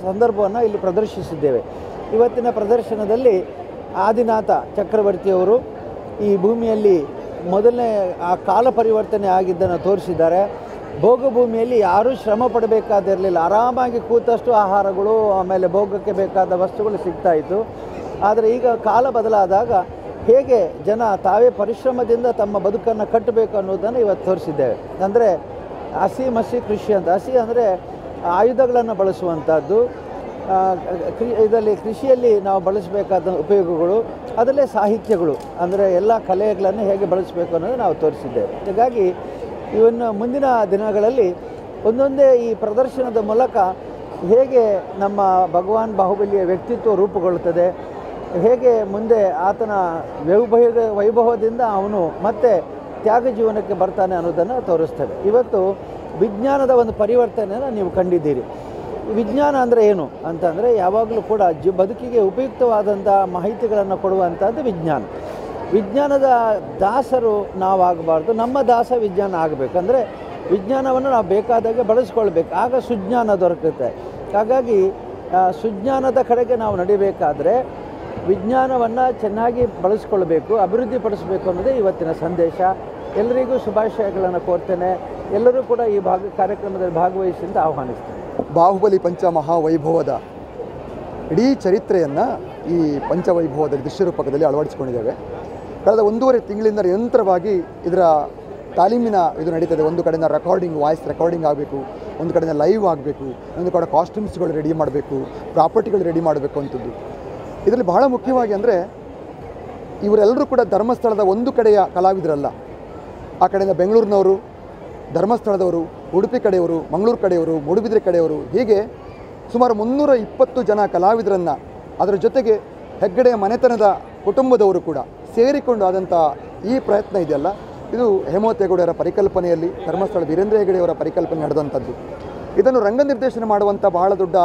ಸಂದರ್ಭವನ್ನು ಇಲ್ಲಿ ಪ್ರದರ್ಶಿಸಿದ್ದೇವೆ. ಇವತ್ತಿನ ಪ್ರದರ್ಶನದಲ್ಲಿ ಆದಿನಾಥ ಚಕ್ರವರ್ತಿಯವರು ಈ ಭೂಮಿಯಲ್ಲಿ ಮೊದಲನೇ ಆ ಕಾಲ ಪರಿವರ್ತನೆ ಆಗಿದ್ದನ್ನು ತೋರಿಸಿದ್ದಾರೆ. ಭೋಗ ಭೂಮಿಯಲ್ಲಿ ಯಾರೂ ಶ್ರಮ ಪಡಬೇಕಾದಿರಲಿಲ್ಲ, ಆರಾಮಾಗಿ ಕೂತಷ್ಟು ಆಹಾರಗಳು, ಆಮೇಲೆ ಭೋಗಕ್ಕೆ ಬೇಕಾದ ವಸ್ತುಗಳು ಸಿಗ್ತಾಯಿತ್ತು. ಆದರೆ ಈಗ ಕಾಲ ಬದಲಾದಾಗ ಹೇಗೆ ಜನ ತಾವೇ ಪರಿಶ್ರಮದಿಂದ ತಮ್ಮ ಬದುಕನ್ನು ಕಟ್ಟಬೇಕು ಅನ್ನೋದನ್ನು ಇವತ್ತು ತೋರಿಸಿದ್ದೇವೆ. ಅಂದರೆ ಹಸಿ ಮಸಿ ಕೃಷಿ ಅಂತ. ಹಸಿ ಅಂದರೆ ಆಯುಧಗಳನ್ನು ಬಳಸುವಂಥದ್ದು, ಇದರಲ್ಲಿ ಕೃಷಿಯಲ್ಲಿ ನಾವು ಬಳಸಬೇಕಾದ ಉಪಯೋಗಗಳು, ಅದರಲ್ಲೇ ಸಾಹಿತ್ಯಗಳು ಅಂದರೆ ಎಲ್ಲ ಕಲೆಗಳನ್ನು ಹೇಗೆ ಬಳಸಬೇಕು ಅನ್ನೋದು ನಾವು ತೋರಿಸಿದ್ದೇವೆ. ಹೀಗಾಗಿ ಇವನ್ನು ಮುಂದಿನ ದಿನಗಳಲ್ಲಿ ಒಂದೊಂದೇ ಈ ಪ್ರದರ್ಶನದ ಮೂಲಕ ಹೇಗೆ ನಮ್ಮ ಭಗವಾನ್ ಬಾಹುಬಲಿಯ ವ್ಯಕ್ತಿತ್ವ ರೂಪುಗೊಳ್ಳುತ್ತದೆ, ಹೇಗೆ ಮುಂದೆ ಆತನ ವೈಭವದಿಂದ ಅವನು ಮತ್ತೆ ತ್ಯಾಗ ಜೀವನಕ್ಕೆ ಬರ್ತಾನೆ ಅನ್ನೋದನ್ನು ತೋರಿಸ್ತೇವೆ. ಇವತ್ತು ವಿಜ್ಞಾನದ ಒಂದು ಪರಿವರ್ತನೆಯನ್ನು ನೀವು ಕಂಡಿದ್ದೀರಿ. ವಿಜ್ಞಾನ ಅಂದರೆ ಏನು ಅಂತಂದರೆ ಯಾವಾಗಲೂ ಕೂಡ ಬದುಕಿಗೆ ಉಪಯುಕ್ತವಾದಂಥ ಮಾಹಿತಿಗಳನ್ನು ಕೊಡುವಂಥದ್ದು ವಿಜ್ಞಾನ. ವಿಜ್ಞಾನದ ದಾಸರು ನಾವಾಗಬಾರ್ದು, ನಮ್ಮ ದಾಸ ವಿಜ್ಞಾನ ಆಗಬೇಕು. ಅಂದರೆ ವಿಜ್ಞಾನವನ್ನು ನಾವು ಬೇಕಾದಾಗೆ ಬಳಸ್ಕೊಳ್ಬೇಕು, ಆಗ ಸುಜ್ಞಾನ ದೊರಕುತ್ತೆ. ಹಾಗಾಗಿ ಸುಜ್ಞಾನದ ಕಡೆಗೆ ನಾವು ನಡಿಬೇಕಾದರೆ ವಿಜ್ಞಾನವನ್ನು ಚೆನ್ನಾಗಿ ಬಳಸ್ಕೊಳ್ಬೇಕು, ಅಭಿವೃದ್ಧಿಪಡಿಸಬೇಕು ಅನ್ನೋದೇ ಇವತ್ತಿನ ಸಂದೇಶ. ಎಲ್ಲರಿಗೂ ಶುಭಾಶಯಗಳನ್ನು ಕೋರ್ತೇನೆ. ಎಲ್ಲರೂ ಕೂಡ ಈ ಕಾರ್ಯಕ್ರಮದಲ್ಲಿ ಭಾಗವಹಿಸಿ ಅಂತ ಆಹ್ವಾನಿಸ್ತೇನೆ. ಬಾಹುಬಲಿ ಪಂಚಮಹಾವೈಭವದ ಇಡೀ ಚರಿತ್ರೆಯನ್ನು ಈ ಪಂಚವೈಭವದಲ್ಲಿ ದೃಶ್ಯರೂಪಕದಲ್ಲಿ ಅಳವಡಿಸಿಕೊಂಡಿದ್ದೇವೆ. ಕಳೆದ 1.5 ತಿಂಗಳಿಂದ ನಿರಂತರವಾಗಿ ಇದರ ತಾಲೀಮಿನ ಇದು ನಡೀತದೆ. ಒಂದು ಕಡೆಯಿಂದ ರೆಕಾರ್ಡಿಂಗ್, ವಾಯ್ಸ್ ರೆಕಾರ್ಡಿಂಗ್ ಆಗಬೇಕು, ಒಂದು ಕಡೆಯಿಂದ ಲೈವ್ ಆಗಬೇಕು, ಒಂದು ಕಡೆ ಕಾಸ್ಟ್ಯೂಮ್ಸ್ಗಳು ರೆಡಿ ಮಾಡಬೇಕು, ಪ್ರಾಪರ್ಟಿಗಳು ರೆಡಿ ಮಾಡಬೇಕು ಅಂಥದ್ದು. ಇದರಲ್ಲಿ ಬಹಳ ಮುಖ್ಯವಾಗಿ ಅಂದರೆ ಇವರೆಲ್ಲರೂ ಕೂಡ ಧರ್ಮಸ್ಥಳದ ಒಂದು ಕಡೆಯ ಕಲಾವಿದರಲ್ಲ. ಆ ಕಡೆಯಿಂದ ಬೆಂಗಳೂರಿನವರು, ಧರ್ಮಸ್ಥಳದವರು, ಉಡುಪಿ ಕಡೆಯವರು, ಮಂಗಳೂರು ಕಡೆಯವರು, ಮೂಡುಬಿದಿರೆ ಕಡೆಯವರು, ಹೀಗೆ ಸುಮಾರು 320 ಜನ ಕಲಾವಿದರನ್ನು, ಅದರ ಜೊತೆಗೆ ಹೆಗ್ಗಡೆಯ ಮನೆತನದ ಕುಟುಂಬದವರು ಕೂಡ ಸೇರಿಕೊಂಡು ಆದಂಥ ಈ ಪ್ರಯತ್ನ ಇದೆಯಲ್ಲ, ಇದು ಹೇಮಾವತಿ ಹೆಗಡೆಯವರ ಪರಿಕಲ್ಪನೆಯಲ್ಲಿ, ಧರ್ಮಸ್ಥಳ ವೀರೇಂದ್ರ ಹೆಗಡೆಯವರ ಪರಿಕಲ್ಪನೆ ನಡೆದಂಥದ್ದು. ಇದನ್ನು ರಂಗ ನಿರ್ದೇಶನ ಮಾಡುವಂಥ ಬಹಳ ದೊಡ್ಡ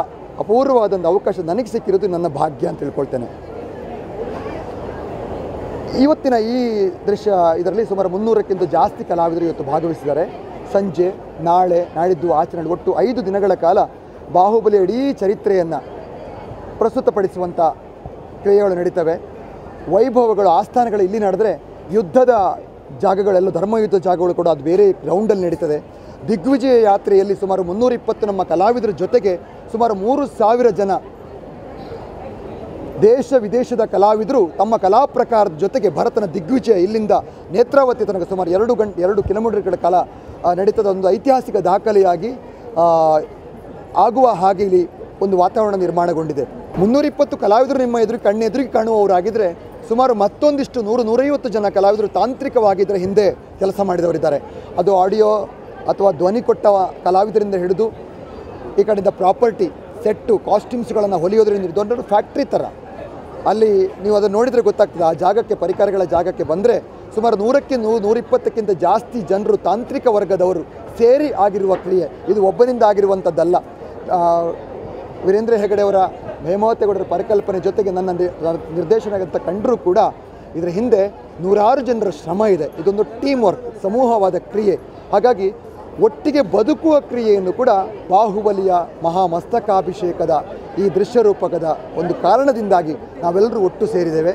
ಅಪೂರ್ವವಾದಂಥ ಅವಕಾಶ ನನಗೆ ಸಿಕ್ಕಿರೋದು ನನ್ನ ಭಾಗ್ಯ ಅಂತ ತಿಳ್ಕೊಳ್ತೇನೆ. ಇವತ್ತಿನ ಈ ದೃಶ್ಯ ಇದರಲ್ಲಿ ಸುಮಾರು 300ಕ್ಕಿಂತ ಜಾಸ್ತಿ ಕಲಾವಿದರು ಇವತ್ತು ಭಾಗವಹಿಸಿದ್ದಾರೆ. ಸಂಜೆ, ನಾಳೆ, ನಾಡಿದ್ದು ಆಚರಣೆ ಒಟ್ಟು 5 ದಿನಗಳ ಕಾಲ ಬಾಹುಬಲಿ ಇಡೀ ಚರಿತ್ರೆಯನ್ನು ಪ್ರಸ್ತುತಪಡಿಸುವಂಥ ಕ್ರಿಯೆಗಳು ನಡೀತವೆ. ವೈಭವಗಳು, ಆಸ್ಥಾನಗಳು ಇಲ್ಲಿ ನಡೆದರೆ ಯುದ್ಧದ ಜಾಗಗಳೆಲ್ಲ, ಧರ್ಮಯುದ್ಧ ಜಾಗಗಳು ಕೂಡ ಅದು ಬೇರೆ ಗ್ರೌಂಡಲ್ಲಿ ನಡೀತದೆ. ದಿಗ್ವಿಜಯ ಯಾತ್ರೆಯಲ್ಲಿ ಸುಮಾರು 320 ನಮ್ಮ ಕಲಾವಿದರ ಜೊತೆಗೆ ಸುಮಾರು 3000 ಜನ ದೇಶ ವಿದೇಶದ ಕಲಾವಿದರು ತಮ್ಮ ಕಲಾ ಪ್ರಕಾರದ ಜೊತೆಗೆ ಭರತನ ದಿಗ್ವಿಜಯ ಇಲ್ಲಿಂದ ನೇತ್ರಾವತಿ ತನಕ ಸುಮಾರು 2 ಕಿಲೋಮೀಟರ್ಗಳ ಕಾಲ ನಡೀತದ ಒಂದು ಐತಿಹಾಸಿಕ ದಾಖಲೆಯಾಗಿ ಆಗುವ ಹಾಗೆ ಇಲ್ಲಿ ಒಂದು ವಾತಾವರಣ ನಿರ್ಮಾಣಗೊಂಡಿದೆ. 320 ಕಲಾವಿದರು ನಿಮ್ಮ ಕಣ್ಣೆದುರಿಗೆ ಕಾಣುವವರಾಗಿದ್ದರೆ ಸುಮಾರು ಮತ್ತೊಂದಿಷ್ಟು 100-150 ಜನ ಕಲಾವಿದರು ತಾಂತ್ರಿಕವಾಗಿ ಇದರ ಹಿಂದೆ ಕೆಲಸ ಮಾಡಿದವರಿದ್ದಾರೆ. ಅದು ಆಡಿಯೋ ಅಥವಾ ಧ್ವನಿ ಕೊಟ್ಟ ಕಲಾವಿದರಿಂದ ಹಿಡಿದು ಈ ಕಡೆಯಿಂದ ಪ್ರಾಪರ್ಟಿ, ಸೆಟ್ಟು, ಕಾಸ್ಟ್ಯೂಮ್ಸ್ಗಳನ್ನು ಹೊಲಿಯೋದ್ರಿಂದ ದೊಡ್ಡ ಫ್ಯಾಕ್ಟ್ರಿ ಥರ ಅಲ್ಲಿ ನೀವು ಅದನ್ನು ನೋಡಿದರೆ ಗೊತ್ತಾಗ್ತದೆ. ಆ ಜಾಗಕ್ಕೆ, ಪರಿಕರಗಳ ಜಾಗಕ್ಕೆ ಬಂದರೆ ಸುಮಾರು 100-120ಕ್ಕಿಂತ ಜಾಸ್ತಿ ಜನರು, ತಾಂತ್ರಿಕ ವರ್ಗದವರು ಸೇರಿ ಆಗಿರುವ ಕ್ರಿಯೆ. ಇದು ಒಬ್ಬನಿಂದ ಆಗಿರುವಂಥದ್ದಲ್ಲ. ವೀರೇಂದ್ರ ಹೆಗಡೆಯವರ, ಹೇಮಾವತೇಗೌಡರ ಪರಿಕಲ್ಪನೆ ಜೊತೆಗೆ ನನ್ನ ನಿರ್ದೇಶನ ಅಂತ ಕಂಡರೂ ಕೂಡ ಇದರ ಹಿಂದೆ 100 ಜನರ ಶ್ರಮ ಇದೆ. ಇದೊಂದು ಟೀಮ್ ವರ್ಕ್, ಸಮೂಹವಾದ ಕ್ರಿಯೆ. ಹಾಗಾಗಿ ಒಟ್ಟಿಗೆ ಬದುಕುವ ಕ್ರಿಯೆಯನ್ನು ಕೂಡ ಬಾಹುಬಲಿಯ ಮಹಾಮಸ್ತಕಾಭಿಷೇಕದ ಈ ದೃಶ್ಯರೂಪಕದ ಒಂದು ಕಾರಣದಿಂದಾಗಿ ನಾವೆಲ್ಲರೂ ಒಟ್ಟು ಸೇರಿದ್ದೇವೆ.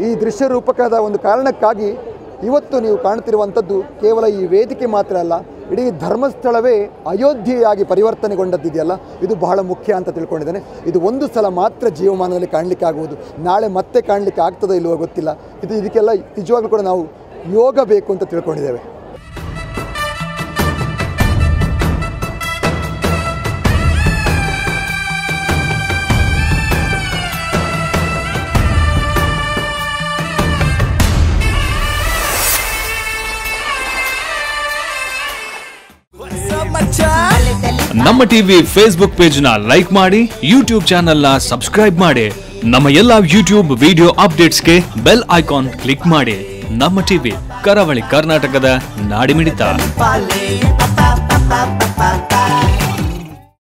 ಈ ದೃಶ್ಯರೂಪಕದ ಒಂದು ಕಾರಣಕ್ಕಾಗಿ ಇವತ್ತು ನೀವು ಕಾಣ್ತಿರುವಂಥದ್ದು ಕೇವಲ ಈ ವೇದಿಕೆ ಮಾತ್ರ ಅಲ್ಲ, ಇಡೀ ಧರ್ಮಸ್ಥಳವೇ ಅಯೋಧ್ಯೆಯಾಗಿ ಪರಿವರ್ತನೆಗೊಂಡದ್ದಿದೆಯಲ್ಲ, ಇದು ಬಹಳ ಮುಖ್ಯ ಅಂತ ತಿಳ್ಕೊಂಡಿದ್ದೇನೆ. ಇದು ಒಂದು ಸಲ ಮಾತ್ರ ಜೀವಮಾನದಲ್ಲಿ ಕಾಣಲಿಕ್ಕೆ ಆಗುವುದು. ನಾಳೆ ಮತ್ತೆ ಕಾಣಲಿಕ್ಕೆ ಆಗ್ತದೋ ಇಲ್ಲವೋ ಗೊತ್ತಿಲ್ಲ. ಇದಕ್ಕೆಲ್ಲ ನಿಜವಾಗ್ಲೂ ಕೂಡ ನಾವು ಯೋಗ ಬೇಕು ಅಂತ ತಿಳ್ಕೊಂಡಿದ್ದೇವೆ. ನಮ್ಮ ಟಿವಿ ಫೇಸ್ಬುಕ್ ಪೇಜ್ ನ ಲೈಕ್ ಮಾಡಿ, ಯೂಟ್ಯೂಬ್ ಚಾನೆಲ್ ನ ಸಬ್ಸ್ಕ್ರೈಬ್ ಮಾಡಿ. ನಮ್ಮ ಎಲ್ಲಾ ಯೂಟ್ಯೂಬ್ ವಿಡಿಯೋ ಅಪ್ಡೇಟ್ಸ್ಗೆ ಬೆಲ್ ಐಕಾನ್ ಕ್ಲಿಕ್ ಮಾಡಿ. ನಮ್ಮ ಟಿವಿ, ಕರಾವಳಿ ಕರ್ನಾಟಕದ ನಾಡಿಮಿಡಿತ.